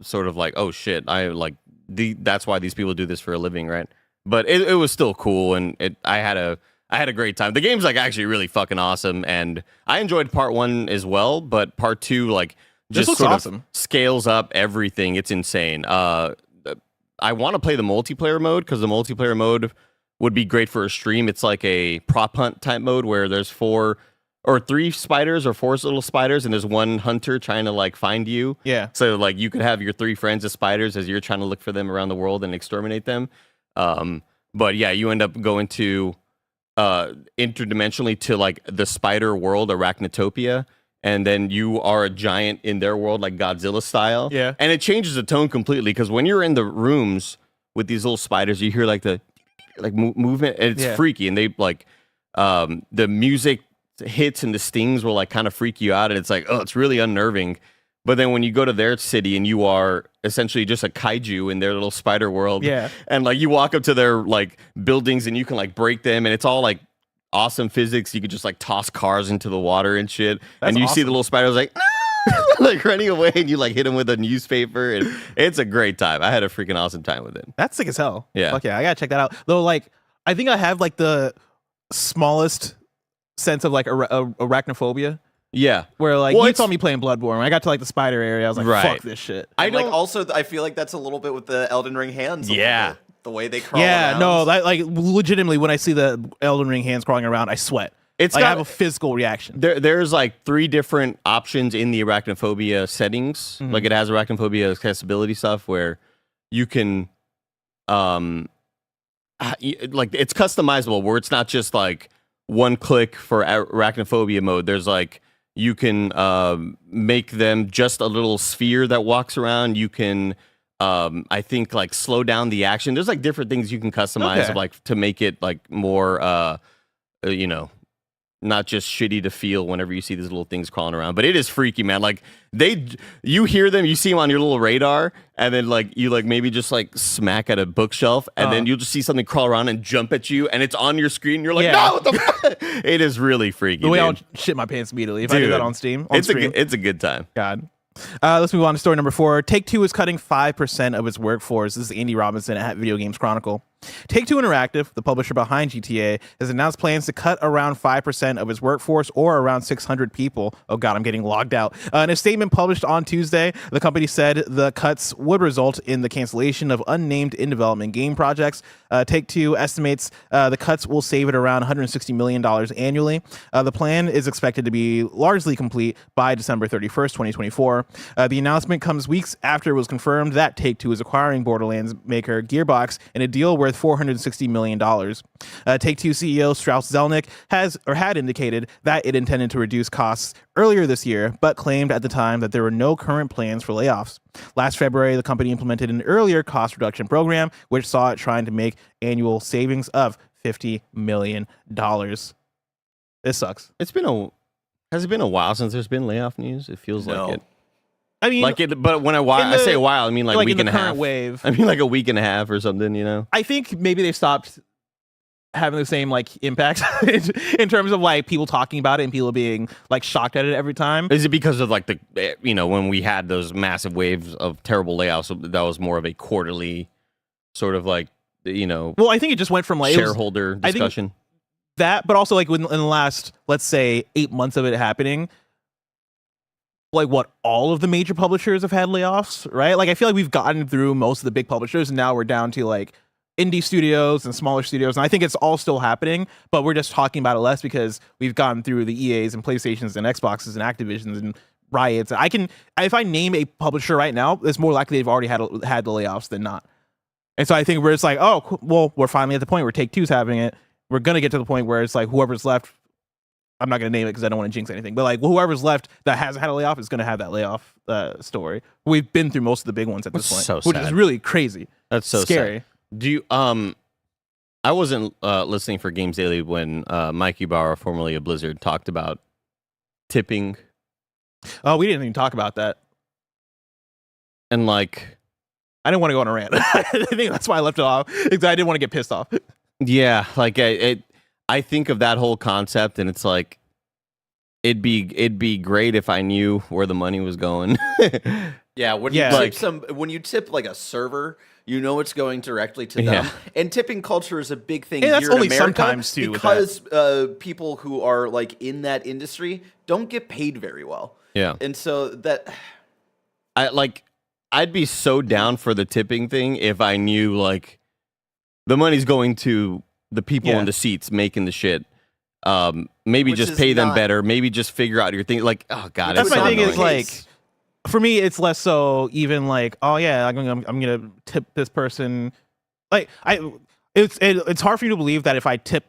sort of like, oh shit, that's why these people do this for a living, right? But it was still cool, and I had a great time. The game's like actually really fucking awesome, and I enjoyed part 1 as well, but part 2 like just sort of scales up everything. It's insane. I want to play the multiplayer mode because the multiplayer mode would be great for a stream. It's like a prop hunt type mode where there's 4 or 3 spiders or 4 little spiders, and there's one hunter trying to like find you. Yeah. So like you could have your 3 friends as spiders as you're trying to look for them around the world and exterminate them. But yeah, you end up going to interdimensionally to like the spider world, Arachnotopia, and then you are a giant in their world, like Godzilla style. Yeah. And it changes the tone completely because when you're in the rooms with these little spiders, you hear like the movement, and it's freaky. And they like the music hits and the stings will like kind of freak you out, and it's like, oh, it's really unnerving. But then when you go to their city and you are essentially just a kaiju in their little spider world, and like you walk up to their like buildings and you can like break them, and it's all like awesome physics. You could just like toss cars into the water and shit. And you see the little spiders like, no! like running away, and you like hit them with a newspaper, and it's a great time. I had a freaking awesome time with it. That's sick as hell. Yeah. Fuck yeah, I gotta check that out. Though, like, I think I have like the smallest sense of like arachnophobia. Yeah. Where like you saw me playing Bloodborne. When I got to like the spider area, I was like, fuck this shit. I feel like that's a little bit with the Elden Ring hands. Yeah. The way they crawl around. No, that, like legitimately when I see the Elden Ring hands crawling around, I sweat. It's like, I have a physical reaction. There's like 3 different options in the arachnophobia settings. Like it has arachnophobia accessibility stuff where you can like it's customizable, where it's not just like one click for arachnophobia mode. There's like you can make them just a little sphere that walks around. You can I think like slow down the action. There's like different things you can customize like to make it like more not just shitty to feel whenever you see these little things crawling around. But it is freaky, man. Like you hear them, you see them on your little radar, and then like you like maybe just like smack at a bookshelf, and then you'll just see something crawl around and jump at you, and it's on your screen. You're like, no, what the fuck? It is really freaky. The way I'll shit my pants immediately if I do that on Steam. It's a good time. God. Let's move on to story number 4. Take-Two is cutting 5% of its workforce. This is Andy Robinson at Video Games Chronicle. Take-Two Interactive, the publisher behind GTA, has announced plans to cut around 5% of its workforce, or around 600 people. Oh God, I'm getting logged out. In a statement published on Tuesday, the company said the cuts would result in the cancellation of unnamed in-development game projects. Take-Two estimates the cuts will save it around $160 million annually. The plan is expected to be largely complete by December 31st, 2024. The announcement comes weeks after it was confirmed that Take-Two is acquiring Borderlands maker Gearbox in a deal worth $460 million. Take-Two CEO Strauss Zelnick had indicated that it intended to reduce costs earlier this year, but claimed at the time that there were no current plans for layoffs. Last February, the company implemented an earlier cost reduction program, which saw it trying to make annual savings of $50 million. This sucks. Has it been a while since there's been layoff news? It feels like it. I mean, like it, but when I say a while, I mean like a week and a half. Wave. I mean like a week and a half or something, I think maybe they stopped having the same like impact in terms of like people talking about it and people being like shocked at it every time. Is it because of like the when we had those massive waves of terrible layoffs, that was more of a quarterly sort of like Well, I think it just went from like shareholder discussion. That, but also like in the last, let's say 8 months of it happening, like what all of the major publishers have had layoffs, right? Like I feel like we've gotten through most of the big publishers, and now we're down to like indie studios and smaller studios, and I think it's all still happening, but we're just talking about it less because we've gone through the EAs and PlayStations and Xboxes and Activisions and Riots. If I name a publisher right now, it's more likely they've already had the layoffs than not. And so I think we're just like, oh, well, we're finally at the point where Take-Two's having it. We're gonna get to the point where it's like whoever's left. I'm not gonna name it because I don't want to jinx anything, but like whoever's left that hasn't had a layoff is gonna have that layoff story. We've been through most of the big ones at this point, so which sad. is really crazy. That's so scary. Sad. Do you I wasn't listening for Games Daily when Mike Ybarra, formerly of Blizzard, talked about tipping. Oh, we didn't even talk about that. And like, I didn't want to go on a rant. I think that's why I left it off, because I didn't want to get pissed off. Yeah, like I think of that whole concept, and it's like it'd be great if I knew where the money was going. Yeah, when you tip like a server, you know it's going directly to them. And tipping culture is a big thing And that's here in only America sometimes too, because people who are like in that industry don't get paid very well. Yeah, and so that I'd be so down for the tipping thing if I knew like the money's going to the people in the seats making the shit. Maybe Which just is pay them not- better. Maybe just figure out your thing. Like, oh god, That's it's my so thing is annoying. like, for me, it's less so even like, oh yeah, I'm gonna tip this person. Like it's hard for you to believe that if I tip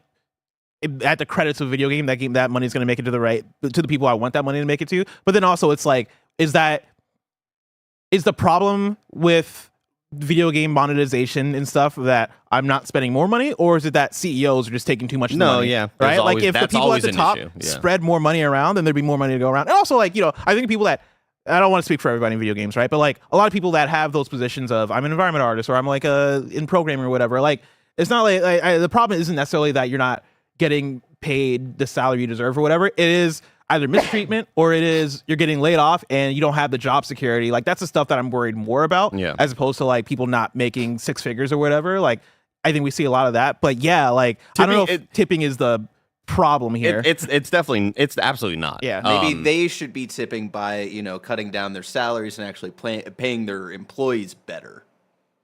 at the credits of a video game, that money is gonna make it to the people I want that money to make it to. But then also it's like, is the problem with video game monetization and stuff that I'm not spending more money, or is it that CEOs are just taking too much of the money? Yeah, right. Like if the that's people at always the an top issue. Yeah. spread more money around, then there'd be more money to go around. And also, like, I think people that, I don't want to speak for everybody in video games, right? But like a lot of people that have those positions of I'm an environment artist or I'm like in programming or whatever. Like it's not like the problem isn't necessarily that you're not getting paid the salary you deserve or whatever. It is either mistreatment or it is you're getting laid off and you don't have the job security. Like that's the stuff that I'm worried more about, as opposed to like people not making six figures or whatever. Like I think we see a lot of that. But yeah, like tipping, I don't know if tipping is the problem here. It's absolutely not. Yeah, maybe they should be tipping by cutting down their salaries and actually paying their employees better.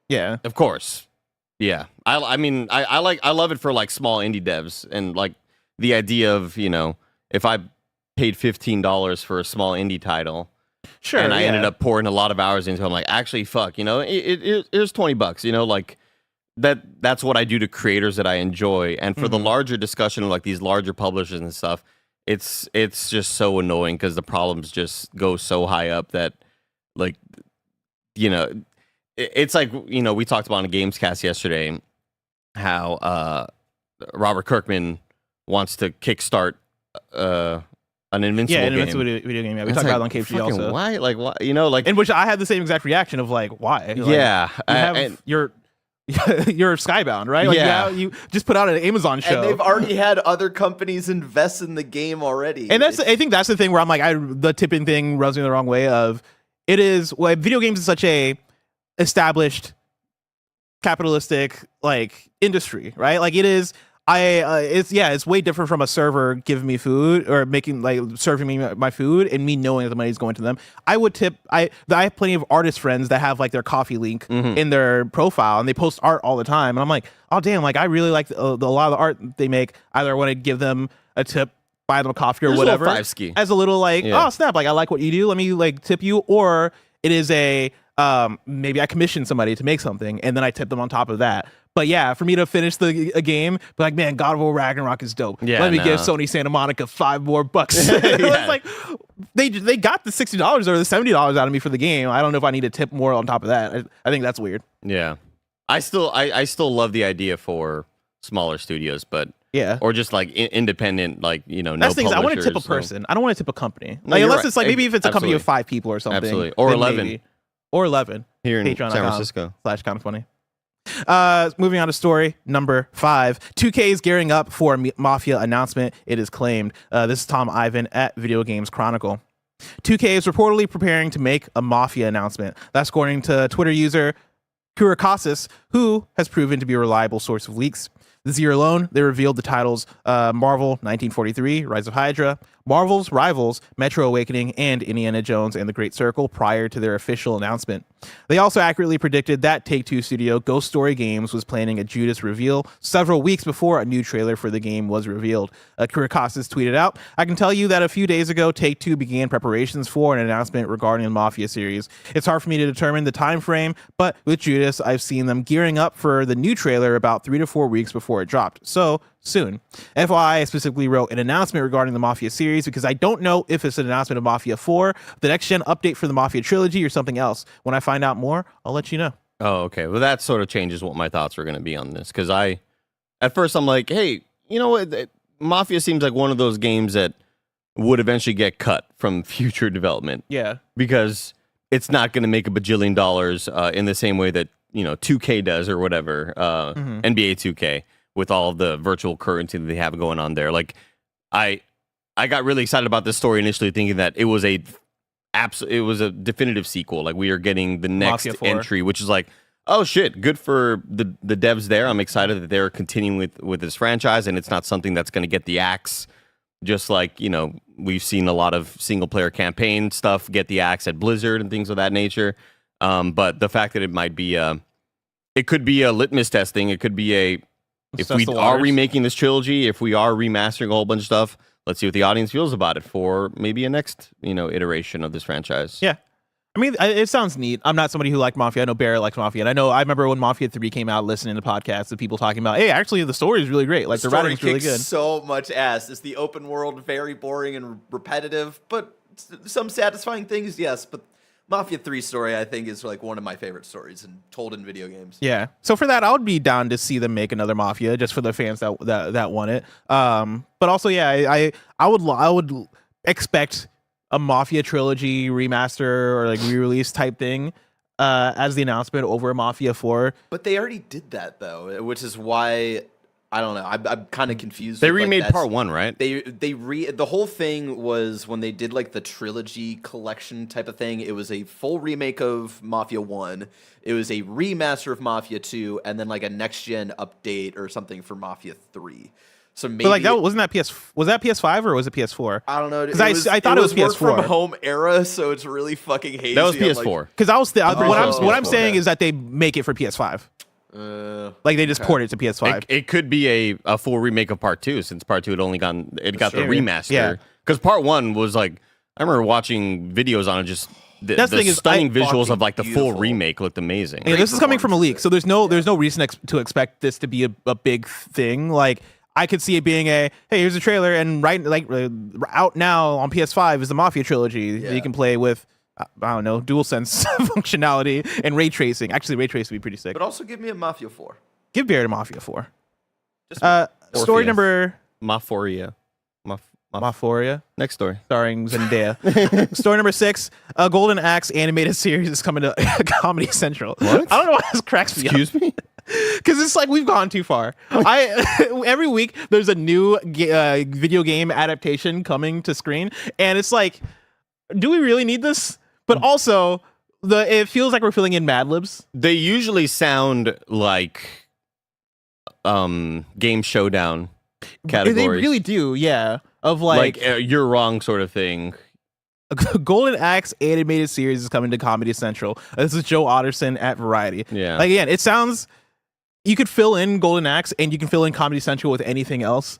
Yeah, of course. Yeah, I mean I love it for like small indie devs and like the idea of if I paid $15 for a small indie title, sure, and I ended up pouring a lot of hours into it, I'm like, actually, fuck, here's $20, like that's what I do to creators that I enjoy. And for the larger discussion of like these larger publishers and stuff, it's just so annoying because the problems just go so high up that like, it's like, we talked about on a Gamescast yesterday how Robert Kirkman wants to kickstart an Invincible game. Video game. Yeah, we talked about it on KFG also. Why? Like, why? In which I had the same exact reaction of like, why? Like, you're Skybound, right? Like, you just put out an Amazon show, and they've already had other companies invest in the game already. And I think that's the thing where I'm like, the tipping thing rubs me the wrong way. Video games is such a established capitalistic like industry, right? Like it is. It's way different from a server giving me food or serving me my food and me knowing that the money's going to them. I would tip. I have plenty of artist friends that have like their coffee link in their profile and they post art all the time. And I'm like, oh damn, like I really like a lot of the art they make. Either I want to give them a tip, buy them a coffee or whatever, as a little like, oh snap, like I like what you do, let me like tip you. Or it is maybe I commission somebody to make something and then I tip them on top of that. But yeah, for me to finish a game, be like, man, God of War Ragnarok is dope. Yeah, let me give Sony Santa Monica $5 more. It's like they got the $60 or the $70 out of me for the game. I don't know if I need to tip more on top of that. I think that's weird. Yeah, I still love the idea for smaller studios, but or just like independent, like That's things I want to tip a person. I don't want to tip a absolutely. Unless it's like maybe if it's a company of 5 people or something, absolutely, or 11, maybe. Or 11 here in San Francisco /Kinda Funny. Moving on to story number 5. 2K is gearing up for a Mafia announcement, it is claimed. This is Tom Ivan at Video Games Chronicle. 2K is reportedly preparing to make a Mafia announcement. That's according to Twitter user Kurakasis, who has proven to be a reliable source of leaks. This year alone, they revealed the titles Marvel 1943, Rise of Hydra, Marvel's rivals, Metro Awakening and Indiana Jones and the Great Circle, prior to their official announcement. They also accurately predicted that Take-Two studio Ghost Story Games was planning a Judas reveal several weeks before a new trailer for the game was revealed. Kirikostas tweeted out, "I can tell you that a few days ago, Take-Two began preparations for an announcement regarding the Mafia series. It's hard for me to determine the time frame, but with Judas, I've seen them gearing up for the new trailer about 3 to 4 weeks before it dropped. So, soon." FYI, I specifically wrote an announcement regarding the Mafia series because I don't know if it's an announcement of Mafia 4, the next-gen update for the Mafia trilogy, or something else. When I find out more, I'll let you know. Oh, okay. Well, that sort of changes what my thoughts were going to be on this, because at first I'm like, hey, you know what? Mafia seems like one of those games that would eventually get cut from future development. Yeah. Because it's not going to make a bajillion dollars in the same way that, 2K does or whatever, NBA 2K, with all of the virtual currency that they have going on there. Like, I got really excited about this story initially, thinking that it was a definitive sequel. Like, we are getting the next Mafia 4. entry, which is like, oh shit, good for the devs there. I'm excited that they're continuing with this franchise, and it's not something that's going to get the axe. Just like, we've seen a lot of single player campaign stuff get the axe at Blizzard and things of that nature. But the fact that it might be it could be a litmus testing. It could be if we are remaking this trilogy, if we are remastering a whole bunch of stuff, let's see what the audience feels about it for maybe a next, iteration of this franchise. Yeah. I mean, it sounds neat. I'm not somebody who liked Mafia. I know Barrett likes Mafia. And I remember when Mafia 3 came out, listening to podcasts of people talking about, hey, actually, the story is really great. Like, the writing's really good. So much ass. It's the open world, very boring and repetitive, but some satisfying things, yes. But Mafia 3 story, I think, is like one of my favorite stories and told in video games. Yeah. So for that, I would be down to see them make another Mafia, just for the fans that want it. But also, yeah, I would expect a Mafia trilogy remaster or like re-release type thing as the announcement over Mafia 4. But they already did that though, which is why I don't know. I'm kind of confused. They remade part 1, right? The whole thing was when they did like the trilogy collection type of thing. It was a full remake of Mafia 1. It was a remaster of Mafia 2, and then like a next gen update or something for Mafia 3. So maybe, but like that wasn't that was that PS5 or was it PS4? I don't know, because I thought it was PS4 work from home era, so it's really fucking hazy. That was PS4. Because what I'm saying is that they make it for PS5. Like they just port it to PS5. It could be a full remake of Part 2, since Part 2 had only got the remaster. Yeah. Because Part 1 was like, I remember watching videos on it, just the stunning visuals of like the full remake looked amazing. Yeah, this is coming from a leak, so there's no reason to expect this to be a big thing. Like, I could see it being hey, here's a trailer, and out now on PS5 is the Mafia trilogy that you can play with, I don't know, DualSense functionality and ray tracing. Actually, ray tracing would be pretty sick. But also give me a Mafia 4. Give Barrett a Mafia 4. Orpheus. Story number... Mafia. Mafia. Next story. Starring Zendaya. Story number 6, a Golden Axe animated series is coming to Comedy Central. What? I don't know why this cracks me up. Excuse me? Because it's like we've gone too far. Every week there's a new video game adaptation coming to screen, and it's like, do we really need this? But also, it feels like we're filling in Mad Libs. They usually sound like Game Showdown categories. They really do, yeah. Of like you're wrong sort of thing. A Golden Axe animated series is coming to Comedy Central. This is Joe Otterson at Variety. Yeah. Like, again, it sounds... You could fill in Golden Axe and you can fill in Comedy Central with anything else.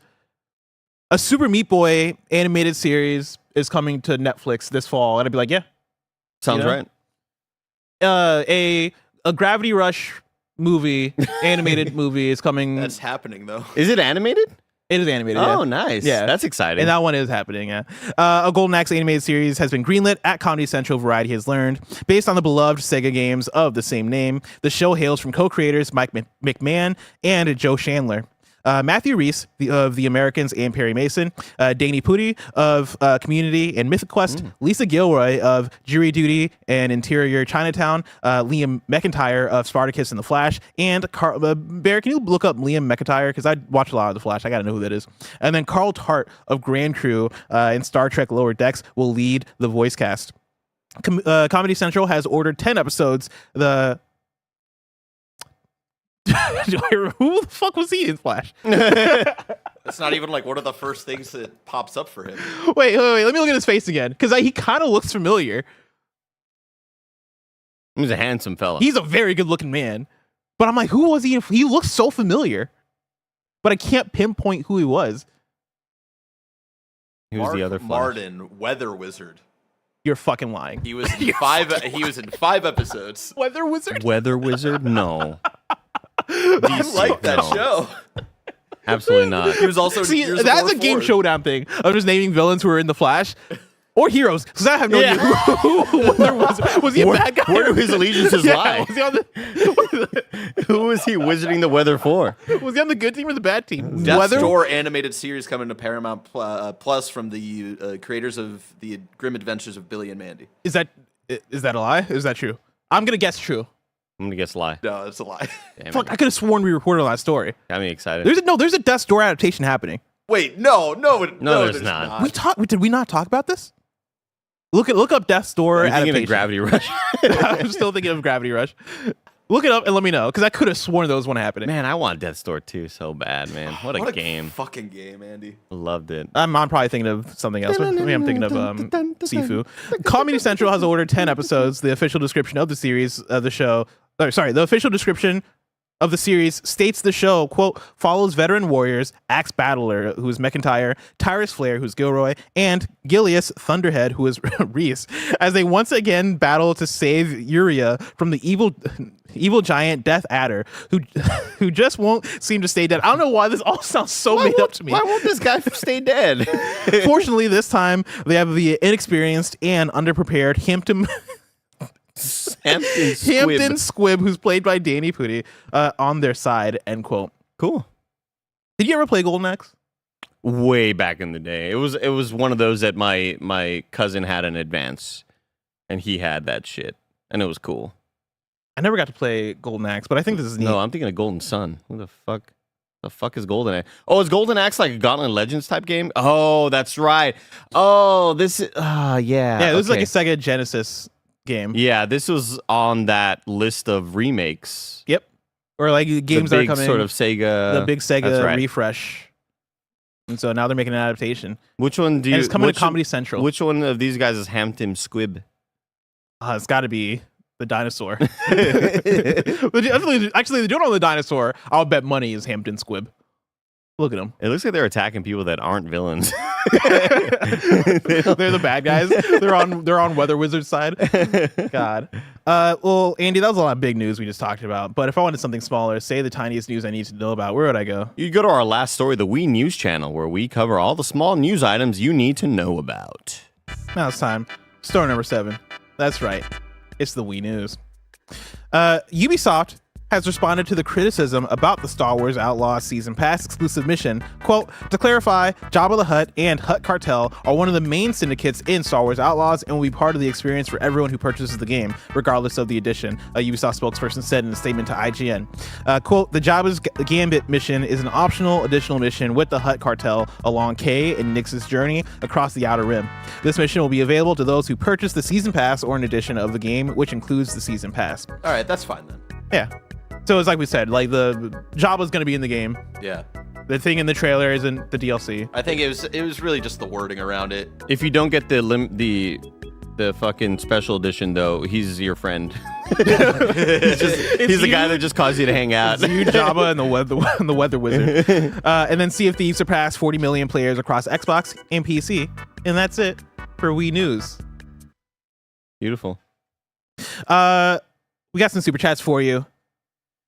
A Super Meat Boy animated series is coming to Netflix this fall, and I'd be like, yeah. Sounds right. A Gravity Rush movie, animated movie is coming. That's happening though. Is it animated? It is animated. Oh, yeah. nice. Yeah, that's exciting. And that one is happening. Yeah, a Golden Axe animated series has been greenlit at Comedy Central. Variety has learned, based on the beloved Sega games of the same name. The show hails from co-creators Mike McMahon and Joe Chandler. Matthew Reese of The Americans and Perry Mason, Danny Pudi of Community and Mythic Quest, Lisa Gilroy of Jury Duty and Interior Chinatown, Liam McIntyre of Spartacus and The Flash, and Bear, can you look up Liam McIntyre? Because I watch a lot of The Flash. I got to know who that is. And then Carl Tart of Grand Crew and Star Trek Lower Decks will lead the voice cast. Comedy Central has ordered 10 episodes. Who the fuck was he in Flash? It's not even like one of the first things that pops up for him. Wait. Let me look at his face again, because he kind of looks familiar. He's a handsome fella. He's a very good-looking man. But I'm like, who was he? He looks so familiar. But I can't pinpoint who he was. He was the other Flash. Martin, Weather Wizard. You're fucking lying. He was in He was in 5 episodes. Weather Wizard? Weather Wizard? No. I like that show. Absolutely not. He was also See, Gears of that's War a Game 4. Showdown thing. I'm just naming villains who are in the Flash. Or heroes, because I have no idea who Weather Wizard. Was he a bad guy? Where do his allegiances lie? Was he on the Who is he wizarding the weather for? Was he on the good team or the bad team? Death's Weather? Door animated series coming to Paramount Plus from the creators of the Grim Adventures of Billy and Mandy. Is that a lie? Is that true? I'm gonna guess true. I'm gonna guess lie. No, it's a lie. Damn Fuck, it. I could have sworn we reported on that story. Got me excited. There's a Death's Door adaptation happening. Wait, no, there's not. Did we not talk about this? Look up Death's Door Are you thinking adaptation. of Gravity Rush? I'm still thinking of Gravity Rush. Look it up and let me know, because I could have sworn those one happening. Man, I want Death's Door 2 so bad, man. What a game. Fucking game, Andy. Loved it. I'm probably thinking of something else. Maybe I'm thinking of Sifu. Comedy Central has ordered 10 episodes. The official description of the series, the official description of the series states the show, quote, follows veteran warriors, Axe Battler, who is McIntyre, Tyrus Flair, who's Gilroy, and Gilius Thunderhead, who is Reese, as they once again battle to save Uria from the evil giant Death Adder, who just won't seem to stay dead. I don't know why this all sounds so made up to me. Why won't this guy stay dead? Fortunately, this time they have the inexperienced and underprepared Hampton Squibb, who's played by Danny Pudi, on their side, end quote. Cool. Did you ever play Golden Axe? Way back in the day. It was one of those that my cousin had in advance, and he had that shit, and it was cool. I never got to play Golden Axe, but I think this is neat. No, I'm thinking of Golden Sun. Who the fuck? The fuck is Golden Axe? Oh, is Golden Axe like a Gauntlet Legends type game? Oh, that's right. Oh, this is yeah. Yeah, this is like okay. a Sega Genesis game. Yeah, this was on that list of remakes. Yep. Or like games the that big are coming. sort of Sega. The big Sega That's right. refresh. And so now they're making an adaptation. Which one do you? And it's coming to Comedy Central. Which one of these guys is Hampton Squibb? It's got to be the dinosaur. Actually, they don't own the dinosaur. I'll bet money is Hampton Squibb. Look at them. It looks like they're attacking people that aren't villains. They're the bad guys. They're on Weather Wizard's side. God. Well, Andy, that was a lot of big news we just talked about. But if I wanted something smaller, say the tiniest news I need to know about, where would I go? You go to our last story, the Wii News channel, where we cover all the small news items you need to know about. Now it's time. Story number 7. That's right. It's the Wii News. Ubisoft has responded to the criticism about the Star Wars Outlaws Season Pass exclusive mission. Quote, to clarify, Jabba the Hutt and Hutt Cartel are one of the main syndicates in Star Wars Outlaws and will be part of the experience for everyone who purchases the game, regardless of the edition, a Ubisoft spokesperson said in a statement to IGN. Quote, the Jabba's Gambit mission is an optional additional mission with the Hutt Cartel along Kay and Nyx's journey across the Outer Rim. This mission will be available to those who purchase the Season Pass or an edition of the game, which includes the Season Pass. All right, that's fine then. Yeah. So it's like we said, like the Jabba's going to be in the game. Yeah. The thing in the trailer isn't the DLC. I think it was really just the wording around it. If you don't get the fucking special edition, though, he's your friend. he's the guy that just caused you to hang out. It's you, Jabba, and the Weather Wizard. And then Sea of Thieves surpassed 40 million players across Xbox and PC. And that's it for Wii News. Beautiful. We got some super chats for you.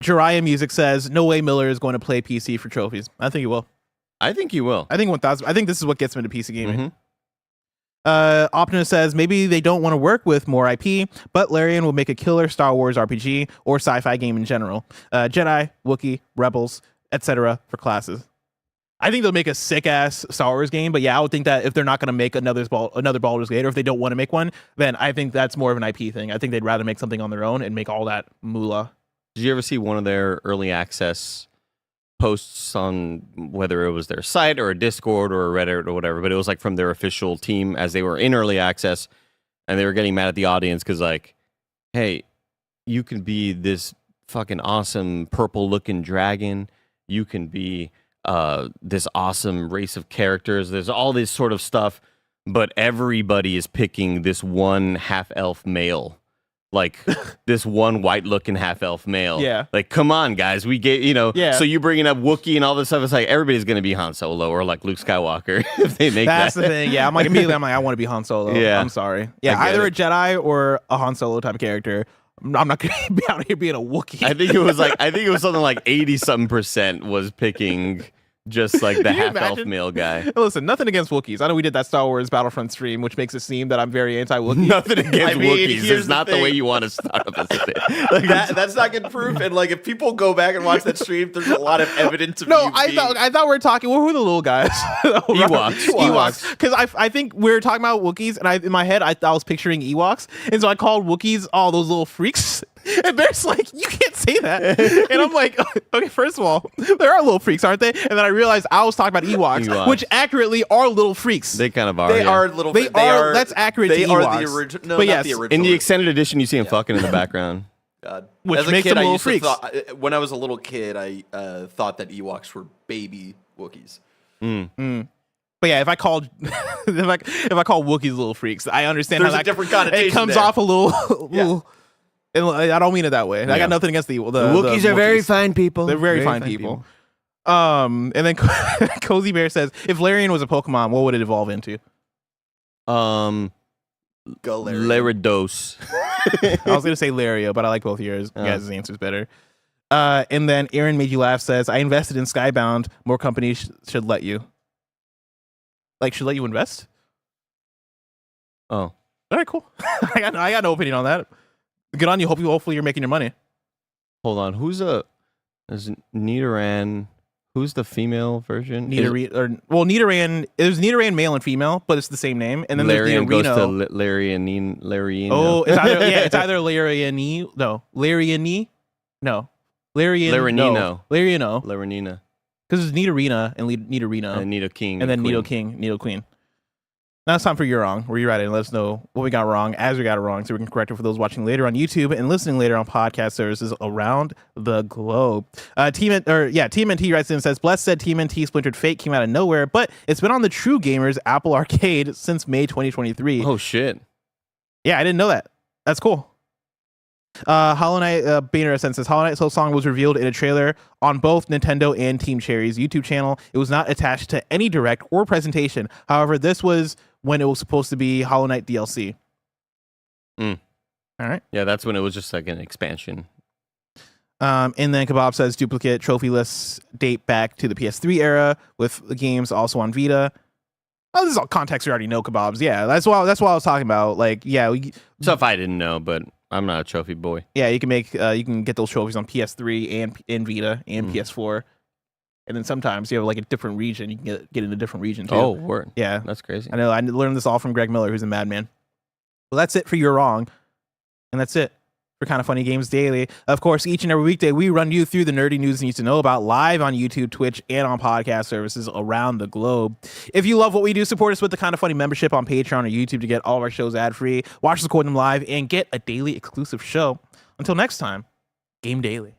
Jiraiya Music says, no way Miller is going to play PC for trophies. I think he will. I think you will. I think 1,000. I think this is what gets him into PC gaming. Mhm. Optimus says maybe they don't want to work with more IP, but Larian will make a killer Star Wars RPG or sci-fi game in general. Jedi, Wookiee, Rebels, etc. for classes. I think they'll make a sick-ass Star Wars game, but yeah, I would think that if they're not going to make another Baldur's Gate, or if they don't want to make one, then I think that's more of an IP thing. I think they'd rather make something on their own and make all that moolah. Did you ever see one of their early access posts on whether it was their site or a Discord or a Reddit or whatever, but it was like from their official team as they were in early access, and they were getting mad at the audience because like, hey, you can be this fucking awesome purple looking dragon, you can be this awesome race of characters. There's all this sort of stuff, but everybody is picking this one half-elf male. Like this one white-looking half-elf male. Yeah. Like, come on, guys. We get, Yeah. So you bringing up Wookiee and all this stuff. It's like everybody's going to be Han Solo or like Luke Skywalker if they make That's that. the thing. Yeah, I'm like, immediately, I want to be Han Solo. Yeah. I'm sorry. Yeah, I get either it. a Jedi or a Han Solo type of character. I'm not going to be out here being a Wookiee. I think it was something like 80-something% was picking just like the Can you half-elf imagine? male guy. Listen, nothing against Wookiees. I know we did that Star Wars Battlefront stream, which makes it seem that I'm very anti-Wookiee. Nothing against I mean, Wookiees. here's It's the not the thing. way you want to start up as a thing. Like, That's not good proof. And like, if people go back and watch that stream, there's a lot of evidence of No, you I being- thought we were talking. Who were the little guys? Ewoks. Because I think we were talking about Wookiees, and in my head I was picturing Ewoks, and so I called Wookiees all those little freaks. And Bear's like, you can't say that. And I'm like, okay, first of all, there are little freaks, aren't they? And then I realized I was talking about Ewoks. Which accurately are little freaks. they kind of are. They yeah. are little. They are. That's accurate. They to are Ewoks. the original. No, But not yes, the original. In the extended edition, you see him fucking in the background. God. Which As a makes kid, them I little used to freaks. thought, when I was a little kid, I thought that Ewoks were baby Wookiees. But yeah, if I called if I call Wookiees little freaks, I understand There's how a that different connotation it comes there. off a little. And I don't mean it that way. I got nothing against the Wookiees are very fine people. They're very fine people. And then Cozy Bear says, if Larian was a Pokemon, what would it evolve into? Galarian. Laridos. I was gonna say Lario, but I like both yours. You guys' answers better. And then Aaron Made You Laugh says, I invested in Skybound. More companies should let you. Like, should let you invest? Oh. All right, cool. I got no opinion on that. Good on you. Hopefully you're making your money. Hold on. Is Nidoran? Who's the female version? Nidoran. There's Nidoran male and female, but it's the same name. And then Larian there's goes to Nidorino. Larian. Oh, it's either Lariani. No, Lariani. No, Larian. Laranino. No, Lariano. Laranina. Because it's Nidorina and Nidorino, And Nido King. and then Queen. Nido King, Nido Queen. Now it's time for You're Wrong, where you write it and let us know what we got wrong as we got it wrong, so we can correct it for those watching later on YouTube and listening later on podcast services around the globe. TMNT writes in and says, Bless said TMNT Splintered Fate came out of nowhere, but it's been on the True Gamers Apple Arcade since May 2023. Oh, shit. Yeah, I didn't know that. That's cool. Hollow Knight Banner says Hollow Knight Soul Song was revealed in a trailer on both Nintendo and Team Cherry's YouTube channel. It was not attached to any direct or presentation. However, this was when it was supposed to be Hollow Knight DLC. All right. Yeah, that's when it was just like an expansion. And then Kebab says duplicate trophy lists date back to the PS3 era with the games also on Vita. Oh, this is all context we already know, Kebabs. Yeah, that's what I was talking about. Like, yeah, Stuff I didn't know, but I'm not a trophy boy. yeah, you can get those trophies on PS3 and Vita and PS4. And then sometimes you have like a different region. You can get in a different region too. Oh, word. Yeah. That's crazy. I know. I learned this all from Greg Miller, who's a madman. Well, that's it for You're Wrong. And that's it for Kinda Funny Games Daily. Of course, each and every weekday, we run you through the nerdy news you need to know about live on YouTube, Twitch, and on podcast services around the globe. If you love what we do, support us with the Kinda Funny membership on Patreon or YouTube to get all of our shows ad-free, watch us record them live, and get a daily exclusive show. Until next time, Game Daily.